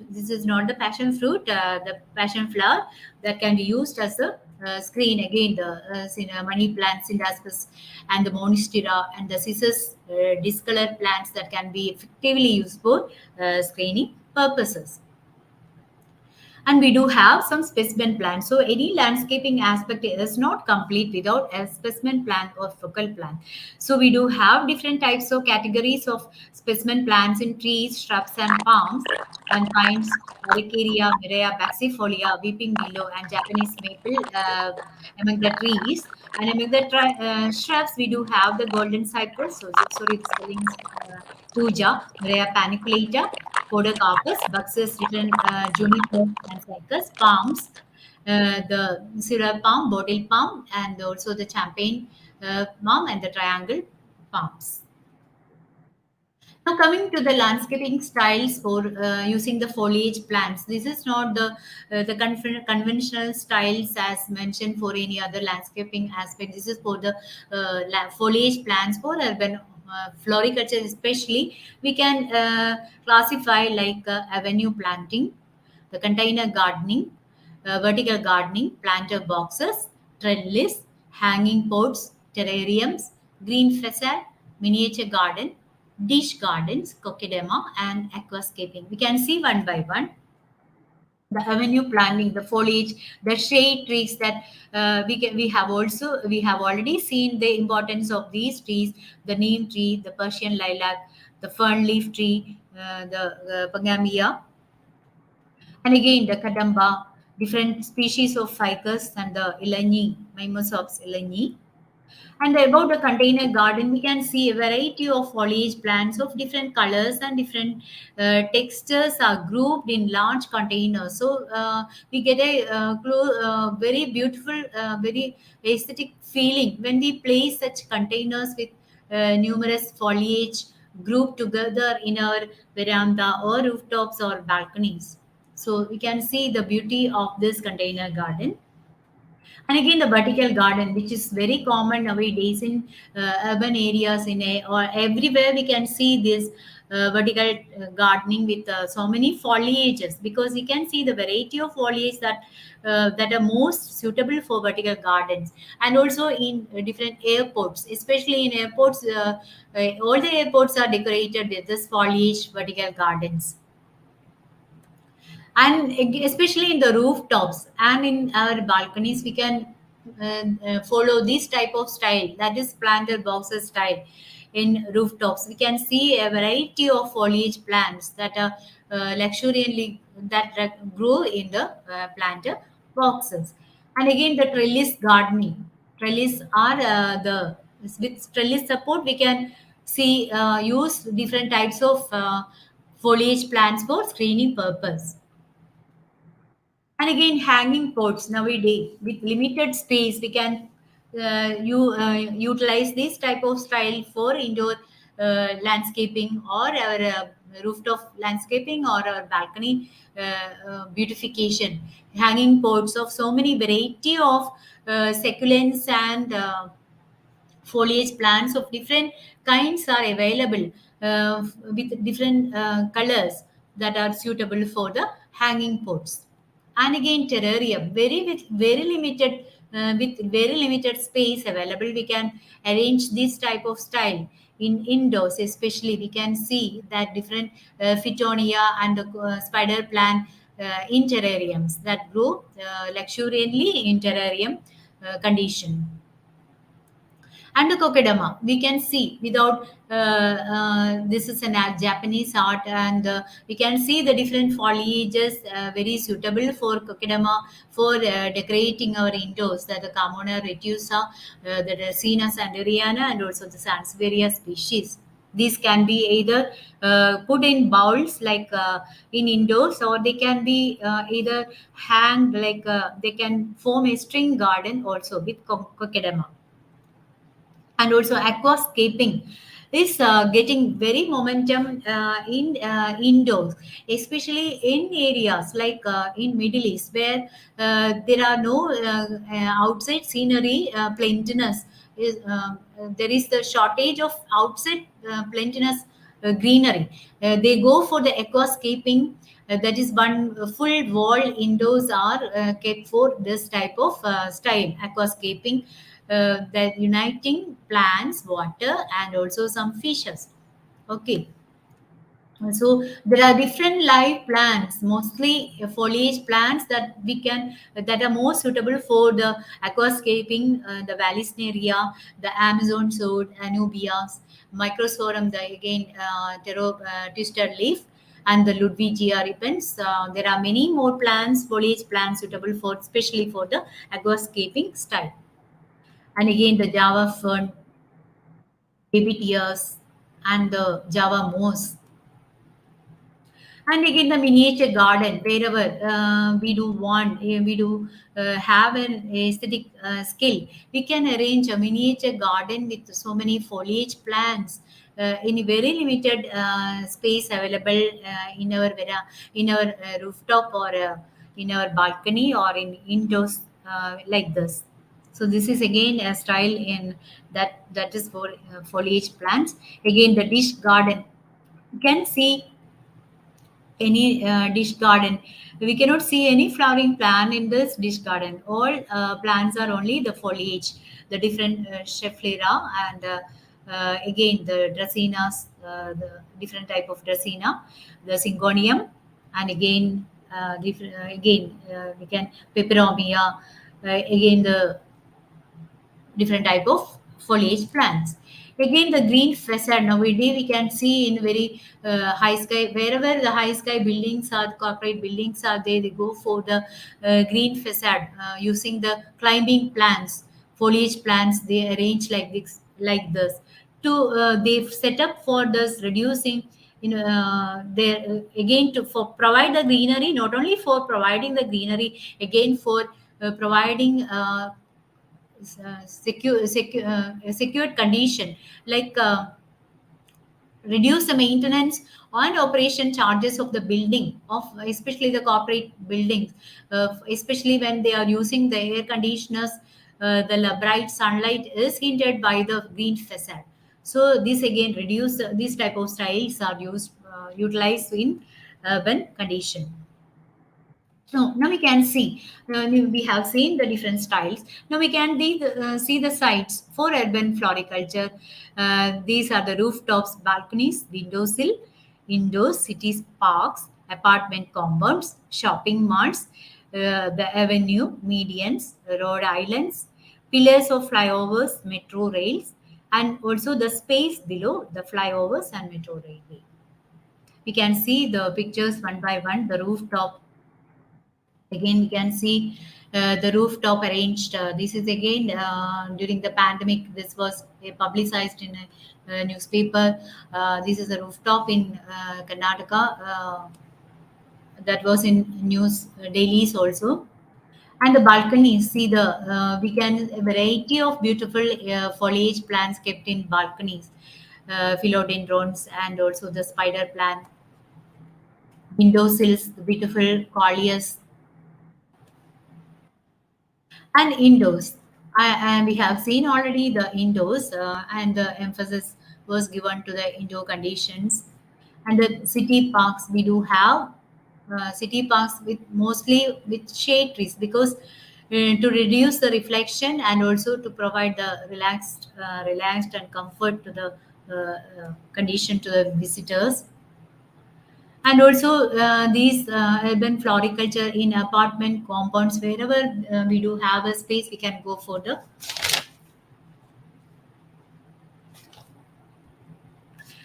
This is not the passion fruit, the passion flower that can be used as a screen. Again, the money plant, Syndaspis, and the Monstera and the Cissus discolored plants that can be effectively used for screening purposes. And we do have some specimen plans. So any landscaping aspect is not complete without a specimen plan or focal plan. So we do have different types of categories of specimen plants in trees, shrubs, and palms, and pines, Aricaria, Mireya, Baxifolia, Weeping Willow, and Japanese maple among the trees. And among the shrubs, we do have the golden cypress. So, sorry, the spelling is Puja, Mireya paniculata, Podocarpus, Buxus, different juniper and cycas, palms, the syrup palm, bottle palm, and also the champagne palm and the triangle palms. Now coming to the landscaping styles for using the foliage plants, this is not the conventional styles as mentioned for any other landscaping aspect. This is for the foliage plants for urban floriculture, especially. We can classify like avenue planting, the container gardening, vertical gardening, planter boxes, trellis, hanging pots, terrariums, green facade, miniature garden, dish gardens, coquedema, and aquascaping. We can see one by one the avenue planting, the foliage, the shade trees that we have already seen the importance of these trees: the neem tree, the Persian lilac, the fern leaf tree, the pangamia, and again the kadamba, different species of ficus, and the ilanyi, Mimosops ilanyi. And about the container garden, we can see a variety of foliage plants of different colors and different textures are grouped in large containers. So we get a very beautiful, very aesthetic feeling when we place such containers with numerous foliage grouped together in our veranda or rooftops or balconies. So we can see the beauty of this container garden. And again, the vertical garden, which is very common nowadays in urban areas, or everywhere we can see this vertical gardening with so many foliages, because you can see the variety of foliage that are most suitable for vertical gardens. And also in different airports, especially in airports, all the airports are decorated with this foliage vertical gardens, and especially in the rooftops and in our balconies we can follow this type of style, that is planter boxes style. In rooftops we can see a variety of foliage plants that are luxuriantly grow in the planter boxes. And again the trellis gardening, trellis are the with trellis support we can see use different types of foliage plants for screening purpose. And again, hanging pots nowadays with limited space, we can utilize this type of style for indoor landscaping or our rooftop landscaping or our balcony beautification. Hanging pots of so many variety of succulents and foliage plants of different kinds are available with different colors that are suitable for the hanging pots. And again terrarium, very limited with very limited space available, we can arrange this type of style in indoors. Especially we can see that different phytonia and spider plant in terrariums that grow luxuriantly in terrarium condition. And the kokedama we can see without this is an Japanese art, and we can see the different foliages very suitable for kokedama for decorating our indoors, that the Camona retusa, the Dracena sanderiana, and also the Sansevieria species. These can be either put in bowls like in indoors, or they can be either hanged like they can form a string garden also with kokedama. And also aquascaping is getting very momentum in indoors, especially in areas like in Middle East, where there are no outside scenery plantness. There is the shortage of outside plantness greenery. They go for the aquascaping. That is one full wall indoors are kept for this type of style aquascaping, that uniting plants, water, and also some fishes. Okay. So there are different live plants, mostly foliage plants that are more suitable for the aquascaping, the Vallisneria, the Amazon sword, Anubias, Microsorum, the again twisted leaf, and the Ludwigia repens. There are many more plants, foliage plants suitable for, especially for the aquascaping style. And again the Java fern, baby tears, and the Java moss. And again the miniature garden, wherever we do have an aesthetic skill, we can arrange a miniature garden with so many foliage plants in a very limited space available in our rooftop, or in our balcony, or in indoors, like this. So this is again a style in that is for foliage plants. Again the dish garden, you can see any dish garden. We cannot see any flowering plant in this dish garden. All plants are only the foliage, the different Schefflera, and again the Dracaenas, the different type of Dracena, the Syngonium, and again we can Peperomia, again the different type of foliage plants. Again, the green facade nowadays we can see in very high sky, wherever the high sky buildings are, corporate buildings are there, they go for the green facade using the climbing plants, foliage plants. They arrange like this. They've set up for this reducing. There again to for provide the greenery, not only for providing the greenery, again for providing secured condition, like reduce the maintenance and operation charges of the building, of especially the corporate buildings, especially when they are using the air conditioners. The bright sunlight is hindered by the green facade. So this again reduce, these type of styles are utilized in urban condition. So now we can see, we have seen the different styles. Now we can see the sites for urban floriculture. These are the rooftops, balconies, windowsill, indoors, cities, parks, apartment compounds, shopping malls, the avenue, medians, road islands, pillars of flyovers, metro rails, and also the space below the flyovers and metro railway. We can see the pictures one by one. The rooftop, again we can see the rooftop arranged. This is again during the pandemic. This was publicized in a newspaper. This is a rooftop in Karnataka. That was in news dailies also. And the balconies, see the we can a variety of beautiful foliage plants kept in balconies, philodendrons, and also the spider plant, windowsills, the beautiful colliers, and indoors. And we have seen already the indoors, and the emphasis was given to the indoor conditions. And the city parks, we do have city parks with mostly with shade trees, because to reduce the reflection and also to provide the relaxed and comfort to the condition to the visitors. And also these urban floriculture in apartment compounds, wherever we do have a space, we can go for the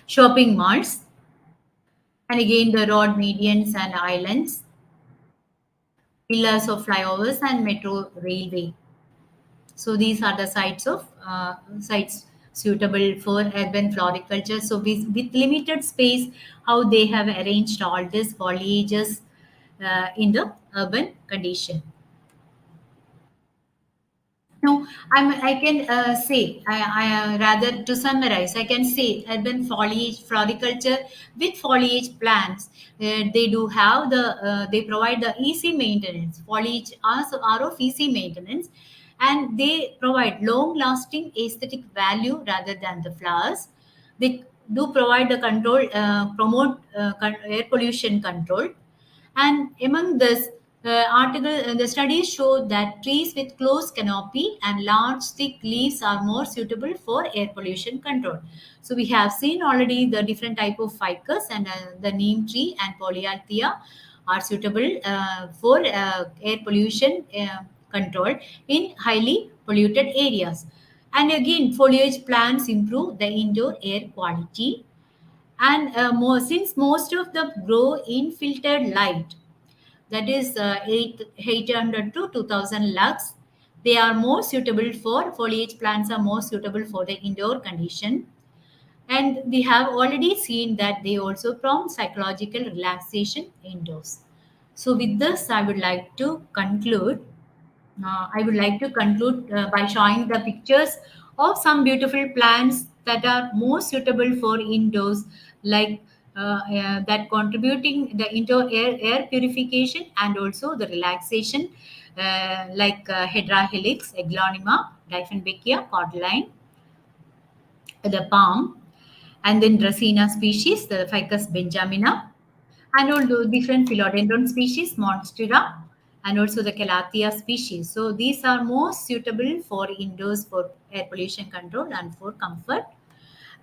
shopping malls, and again the road medians and islands, pillars of flyovers and metro railway. So these are the sites suitable for urban floriculture. So with limited space, how they have arranged all these foliages in the urban condition. No, I can say, rather to summarize, I can say urban foliage, floriculture with foliage plants, they do have they provide the easy maintenance. Foliage are of easy maintenance, and they provide long lasting aesthetic value rather than the flowers. They do provide the control, promote air pollution control. And among this, The studies show that trees with close canopy and large thick leaves are more suitable for air pollution control. So we have seen already the different type of ficus, and the neem tree and polyalthia are suitable for air pollution control in highly polluted areas. And again, foliage plants improve the indoor air quality, and since most of them grow in filtered light, that is 800 to 2000 lux, they are more suitable for foliage plants, are more suitable for the indoor condition. And we have already seen that they also prompt psychological relaxation indoors. So with this, I would like to conclude by showing the pictures of some beautiful plants that are more suitable for indoors, like that contributing the indoor air purification and also the relaxation, like Hedra helix, Aglaonema, Dieffenbachia, cordyline, the palm, and then Dracena species, the Ficus benjamina, and all the different philodendron species, monstera, and also the calathea species. So these are most suitable for indoors for air pollution control and for comfort.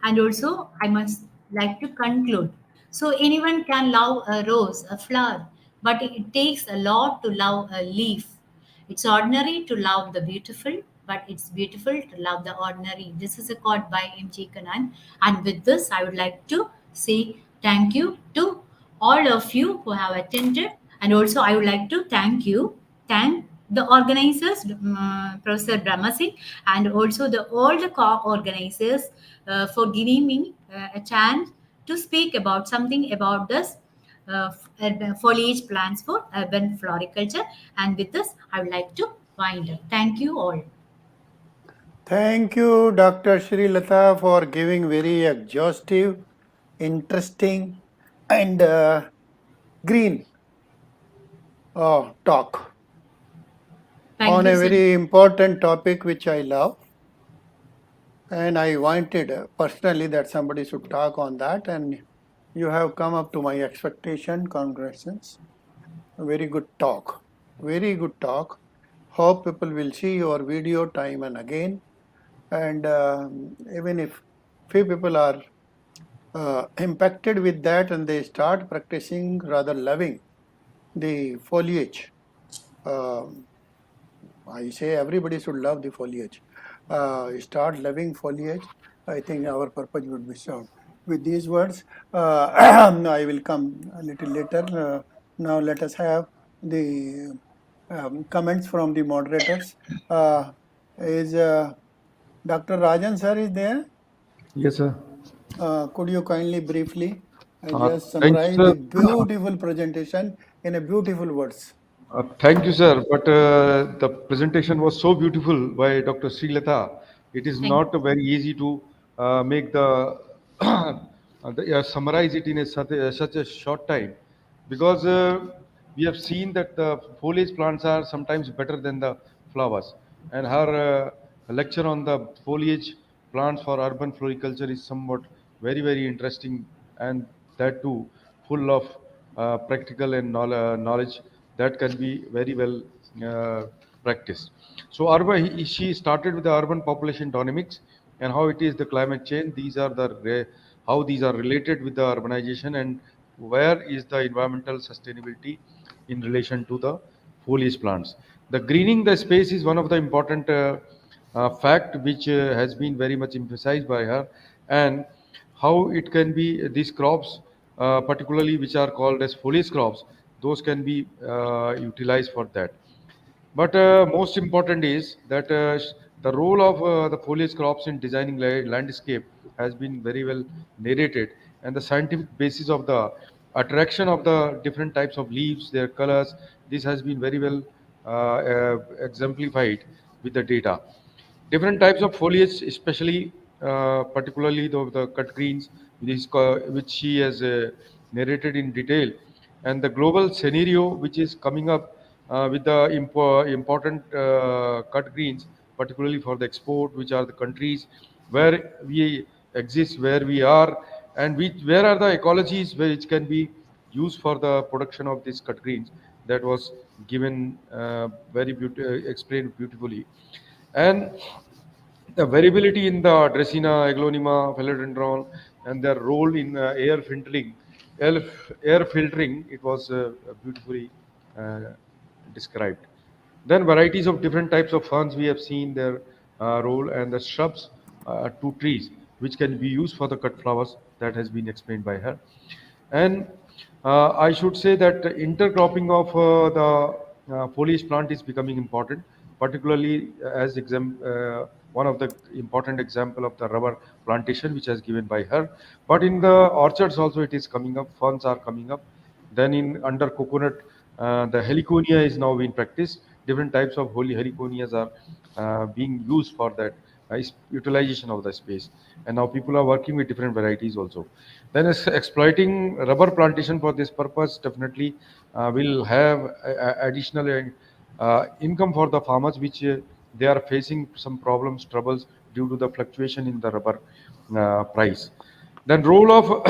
And also, I must like to conclude. So anyone can love a rose, a flower, but it takes a lot to love a leaf. It's ordinary to love the beautiful, but it's beautiful to love the ordinary. This is a quote by M.G. Kanan. And with this, I would like to say thank you to all of you who have attended. And also, I would like to thank the organizers, Professor Brahma Singh, and also all the co-organizers for giving me a chance to speak about something about this foliage plants for urban floriculture. And with this, I would like to wind up. Thank you all. Thank you, Dr. Sreelatha, for giving very exhaustive, interesting, and green talk Thank on you, a sir. very important topic which I love. And I wanted personally that somebody should talk on that, and you have come up to my expectation. Congratulations. Very good talk. Very good talk. Hope people will see your video time and again. And even if few people are impacted with that and they start practicing, rather loving the foliage. I say everybody should love the foliage. Start loving foliage. I think our purpose would be served. With these words, I will come a little later. Now let us have the comments from the moderators. Is Dr. Rajan sir is there? Yes, sir. Could you kindly briefly just Thank you, summarize sir. the beautiful presentation in a beautiful words? Thank you, sir. But the presentation was so beautiful by Dr. Sreelatha. It is Thank not very easy to make summarize it in such a short time, because we have seen that the foliage plants are sometimes better than the flowers. And her lecture on the foliage plants for urban floriculture is somewhat very interesting, and that too full of practical and knowledge that can be very well practiced. So she started with the urban population dynamics and how it is the climate change. These are how these are related with the urbanization, and where is the environmental sustainability in relation to the foliage plants. The greening the space is one of the important fact which has been very much emphasized by her, and how it can be these crops, particularly which are called as foliage crops, those can be utilized for that. But most important is that the role of the foliage crops in designing landscape has been very well narrated, and the scientific basis of the attraction of the different types of leaves, their colors, this has been very well exemplified with the data. Different types of foliage, especially particularly the cut greens, which she has narrated in detail, and the global scenario which is coming up with the important cut greens, particularly for the export, which are the countries where we exist, where we are, and where are the ecologies which can be used for the production of these cut greens. that was given explained beautifully. And the variability in the Dracena, Aglaonema, Philodendron, and their role in air, air filtering, it was beautifully uh, described. Then varieties of different types of ferns, we have seen their role, and the shrubs to trees, which can be used for the cut flowers, that has been explained by her. And I should say that intercropping of the foliage plant is becoming important, particularly one of the important example of the rubber plantation, which has given by her. But in the orchards also it is coming up, ferns are coming up. Then in under coconut, the heliconia is now being practiced. Different types of holy heliconias are being used for that utilization of the space. And now people are working with different varieties also. Then exploiting rubber plantation for this purpose definitely will have additional income for the farmers, which they are facing some problems, troubles due to the fluctuation in the rubber price. Then role of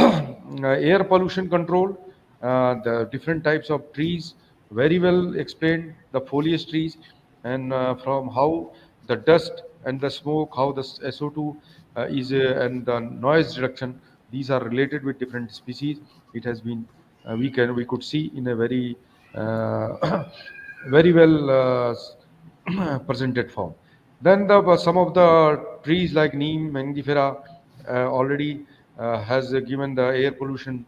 air pollution control, the different types of trees, very well explained, the foliage trees, and from how the dust and the smoke, how the SO2 and the noise reduction, these are related with different species. It has been, we could see in a very, very well presented form. Then some of the trees like neem, mangifera already has given the air pollution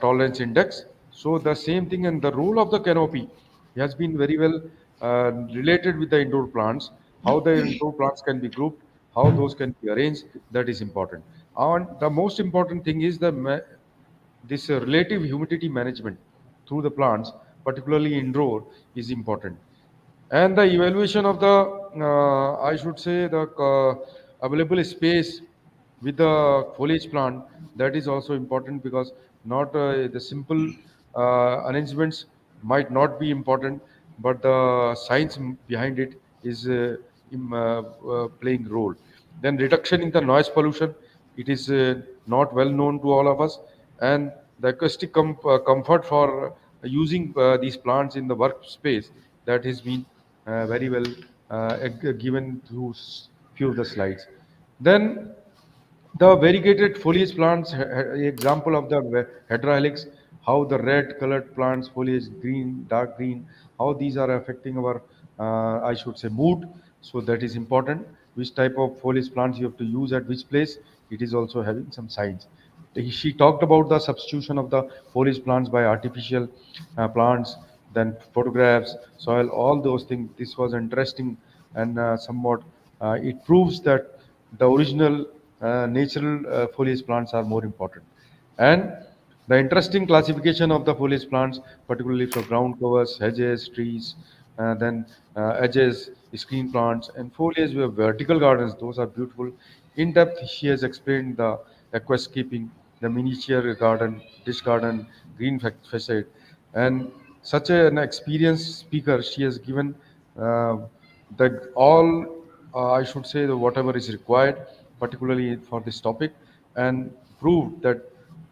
tolerance index. So the same thing, and the role of the canopy has been very well related with the indoor plants. How the indoor plants can be grouped, how those can be arranged, that is important. And the most important thing is this relative humidity management through the plants, particularly indoor, is important. And the evaluation of the I should say the available space with the foliage plant, that is also important, because not the simple arrangements might not be important, but the science behind it is playing role. Then reduction in the noise pollution, it is not well known to all of us. And the acoustic comfort for using these plants in the workspace, that has been very well given through few of the slides. Then the variegated foliage plants, example of the heterohelix, how the red colored plants, foliage green, dark green, how these are affecting our, I should say, mood. So that is important. Which type of foliage plants you have to use at which place, it is also having some signs. She talked about the substitution of the foliage plants by artificial plants, then photographs, soil, all those things. This was interesting, and somewhat it proves that the original natural foliage plants are more important. And the interesting classification of the foliage plants, particularly for ground covers, hedges, trees, then edges, screen plants, and foliage with vertical gardens, those are beautiful. In depth, she has explained the aquascaping, the miniature garden, dish garden, green facade. And such an experienced speaker, she has given uh, the all I should say the whatever is required, particularly for this topic, and proved that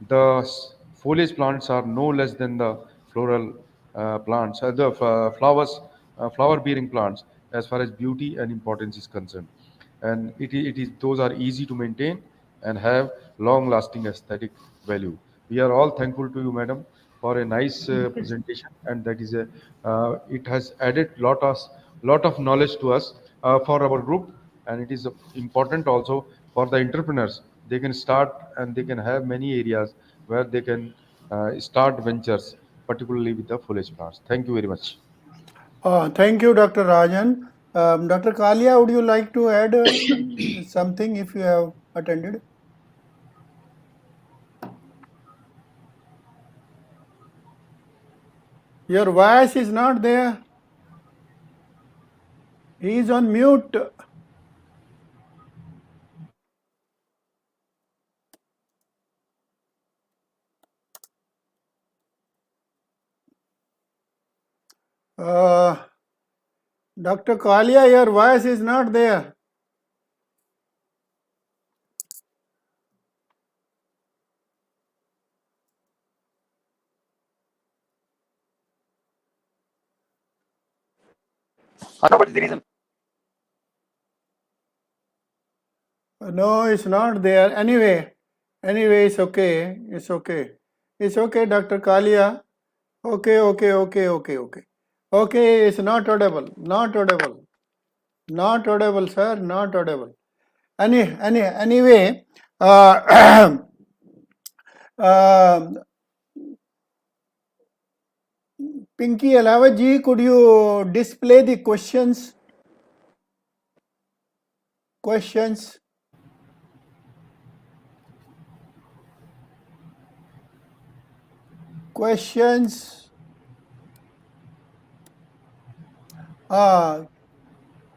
the foliage plants are no less than the floral plants, the flower-bearing plants, as far as beauty and importance is concerned. And it is those are easy to maintain and have long-lasting aesthetic value. We are all thankful to you, madam, for a nice presentation, and that is a it has added lot of knowledge to us for our group, and it is important also for the entrepreneurs. They can start and they can have many areas where they can start ventures, particularly with the foliage plants. Thank you very much. Thank you, Dr. Rajan. Dr. Kalia, would you like to add something if you have attended? Your voice is not there. He is on mute. Dr. Kalia, your voice is not there. No, what is the reason? No, it's not there. Anyway, it's okay. It's okay. It's okay, Dr. Kalia. Okay. Okay, it's not audible. Not audible. Not audible, sir. Not audible. Anyway, Pinky Alawaji, could you display the questions? Questions.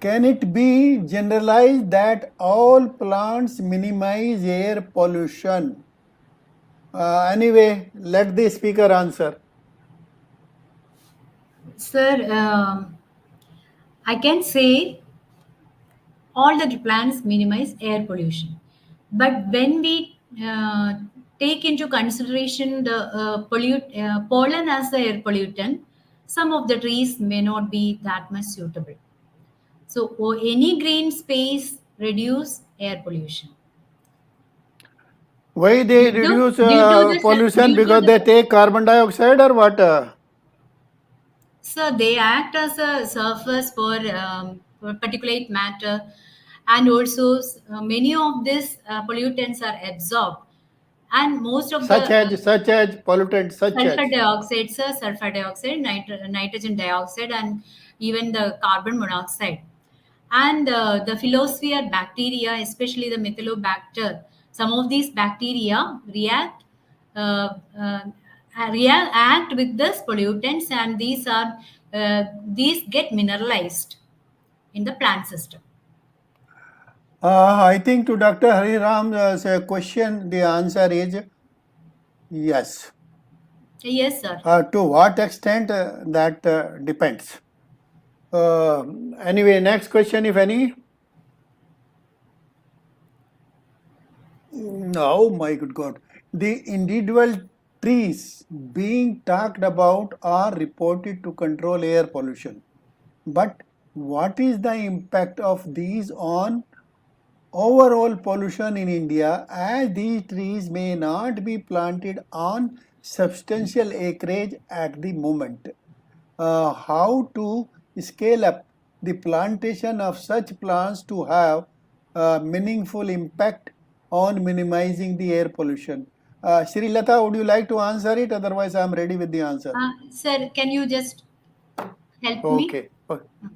Can it be generalized that all plants minimize air pollution? Anyway, let the speaker answer. Sir, I can say all the plants minimize air pollution. But when we take into consideration the pollen as the air pollutant, some of the trees may not be that much suitable. So, any green space reduce air pollution. Why they Due to- reduce due to the- pollution? due to Because the- they take carbon dioxide or what? So they act as a surface for particulate matter, and also many of these pollutants are absorbed, and most of Such the as pollutants, such sulfur as. dioxide, sir, sulfur dioxide, nitrogen dioxide, and even the carbon monoxide. And the philosphere bacteria, especially the methylobacter, some of these bacteria uh, uh, react with these pollutants, and these get mineralized in the plant system. I think to Dr. Hariram's question, the answer is yes. Yes, sir. To what extent, that depends. Anyway, next question, if any. Oh my good God. The individual trees being talked about are reported to control air pollution. But what is the impact of these on overall pollution in India, as these trees may not be planted on substantial acreage at the moment? How to scale up the plantation of such plants to have meaningful impact on minimizing the air pollution? Sreelatha, would you like to answer it? Otherwise, I am ready with the answer. Sir, can you just help me?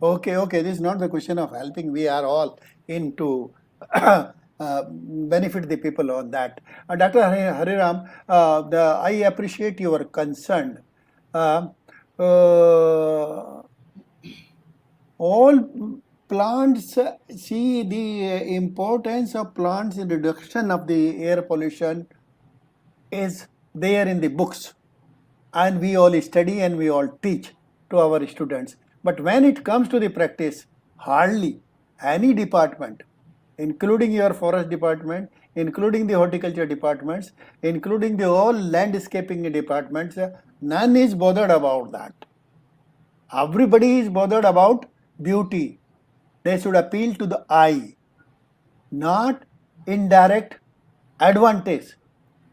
Okay. This is not the question of helping. We are all into benefit the people on that. Dr. Hariram, I appreciate your concern. All plants see the importance of plants in reduction of the air pollution is there in the books, and we all study and we all teach to our students. But when it comes to the practice, hardly any department, including your forest department, including the horticulture departments, including the all landscaping departments, none is bothered about that. Everybody is bothered about beauty. They should appeal to the eye, not indirect advantage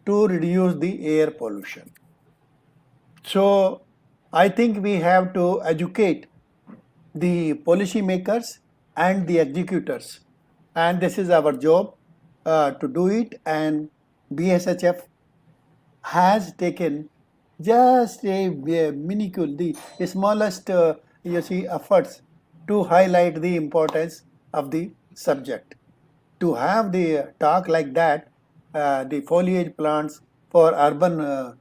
to reduce the air pollution. So I think we have to educate the policy makers and the executors, and this is our job to do it. And BSHF has taken just a minuscule, the smallest efforts to highlight the importance of the subject. To have the talk like that, the foliage plants for urban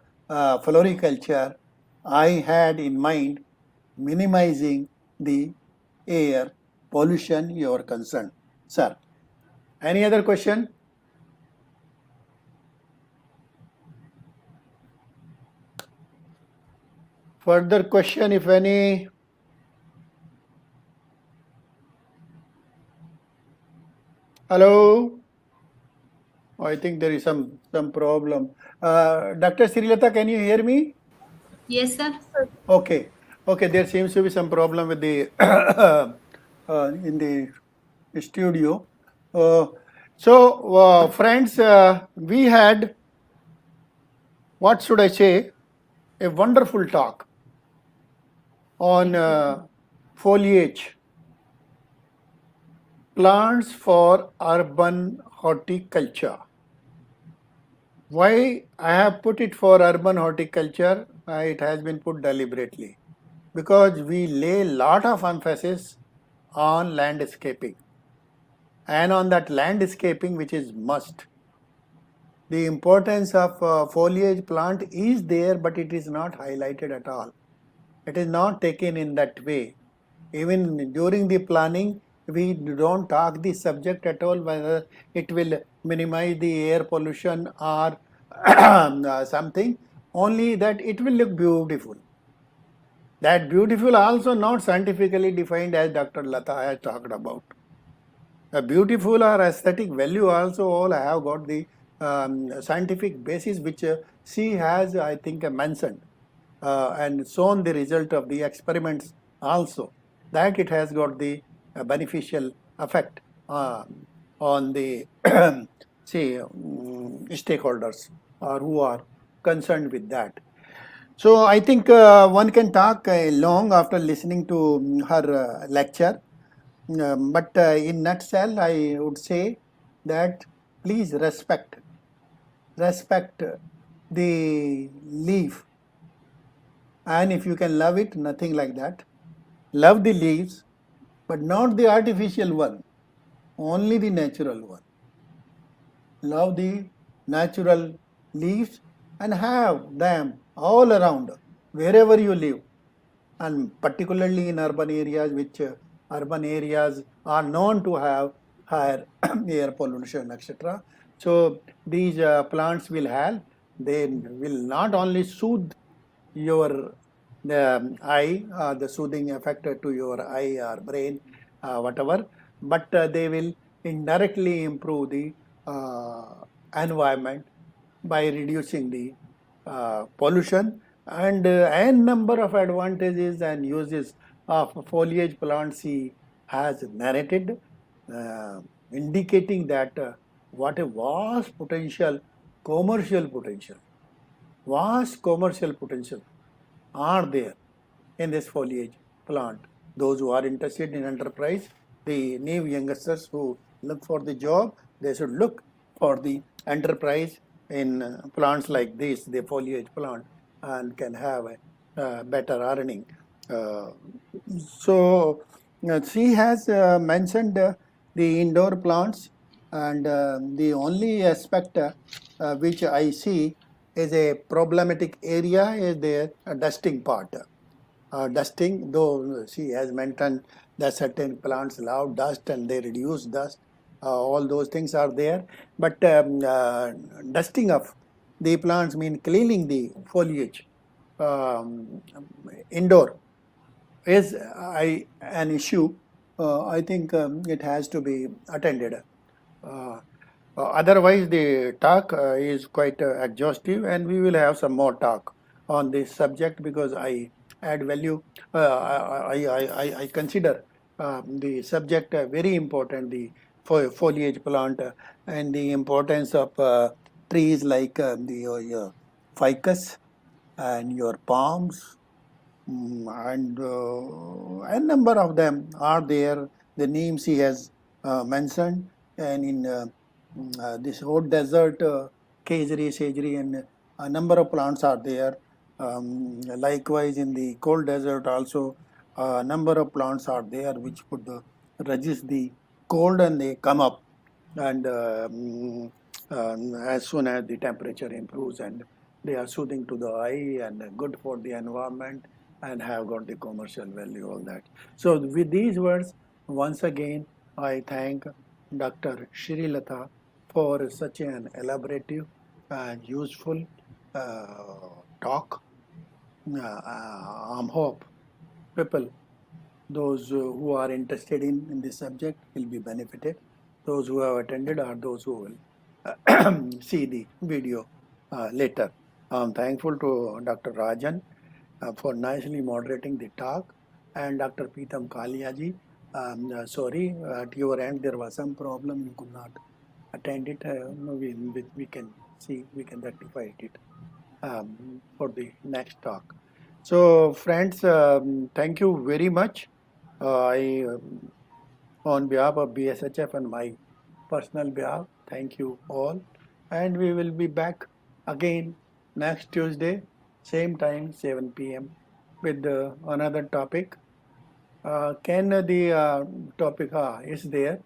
floriculture, I had in mind minimizing the air pollution your concern. Sir, any other question? Further question, if any? Hello? I think there is some problem. Dr. Sreelatha, can you hear me? Yes, sir. Okay. Okay, there seems to be some problem with the in the studio. Friends, we had, what should I say, a wonderful talk on foliage, plants for urban horticulture. Why I have put it for urban horticulture? It has been put deliberately because we lay lot of emphasis on landscaping, and on that landscaping which is must. The importance of foliage plant is there, but it is not highlighted at all. It is not taken in that way. Even during the planning, we don't talk the subject at all, whether it will minimize the air pollution or something, only that it will look beautiful. That beautiful also not scientifically defined, as Dr. Lata has talked about. A beautiful or aesthetic value also all have got the scientific basis, which she has, I think, mentioned and shown the result of the experiments also, that it has got the beneficial effect on the stakeholders or who are concerned with that. So I think one can talk long after listening to her lecture. But in nutshell, I would say that please respect the leaf, and if you can love it, nothing like that. Love the leaves, but not the artificial one, only the natural one. Love the natural leaves and have them all around wherever you live, and particularly in urban areas, which urban areas are known to have higher air pollution, etc. So these plants will have, they will not only soothe your eye, the soothing effect to your eye or brain, whatever, but they will indirectly improve the environment by reducing the pollution, and n number of advantages and uses of foliage plants he has narrated, uh, indicating that what a vast potential, vast commercial potential are there in this foliage plant. Those who are interested in enterprise, the new youngsters who look for the job, they should look for the enterprise in plants like this, the foliage plant, and can have a better earning. Uh, she has mentioned the indoor plants, and the only aspect which I see is a problematic area is the dusting part. Dusting, though she has mentioned that certain plants love dust and they reduce dust, all those things are there. But dusting of the plants mean cleaning the foliage um, indoor is an issue. I think it has to be attended. Otherwise, the talk is quite exhaustive, and we will have some more talk on this subject because I add value. I consider the subject very important, the foliage plant, and the importance of trees like your ficus and your palms, and a number of them are there. The names he has mentioned, and in this hot desert, Kejri, Sejri, and a number of plants are there. Likewise, in the cold desert also, a number of plants are there which could resist the cold, and they come up, and as soon as the temperature improves, and they are soothing to the eye and good for the environment and have got the commercial value, all that. So with these words, once again, I thank Dr. Sreelatha for such an elaborative and useful talk. I hope people, those who are interested in this subject will be benefited. Those who have attended or those who will see the video later. I'm thankful to Dr. Rajan for nicely moderating the talk, and Dr. Pritam Kalia ji. Sorry, at your end there was some problem, you could not attend it. No, we can see, we can rectify it for the next talk. So, friends, thank you very much. On behalf of BSHF and my personal behalf, thank you all. And we will be back again next Tuesday, same time, 7 p.m. with another topic. Can the topic is there?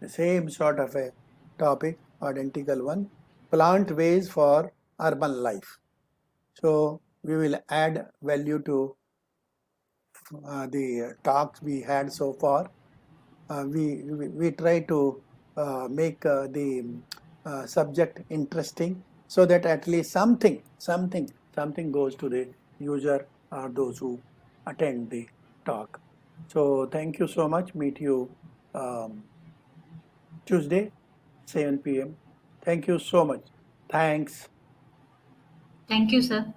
The same sort of a topic, identical one, plant ways for urban life. So we will add value to the talks we had so far. We try to make the subject interesting so that at least something goes to the user or those who attend the talk. So thank you so much. Meet you Tuesday, 7 p.m. Thank you so much. Thanks. Thank you, sir.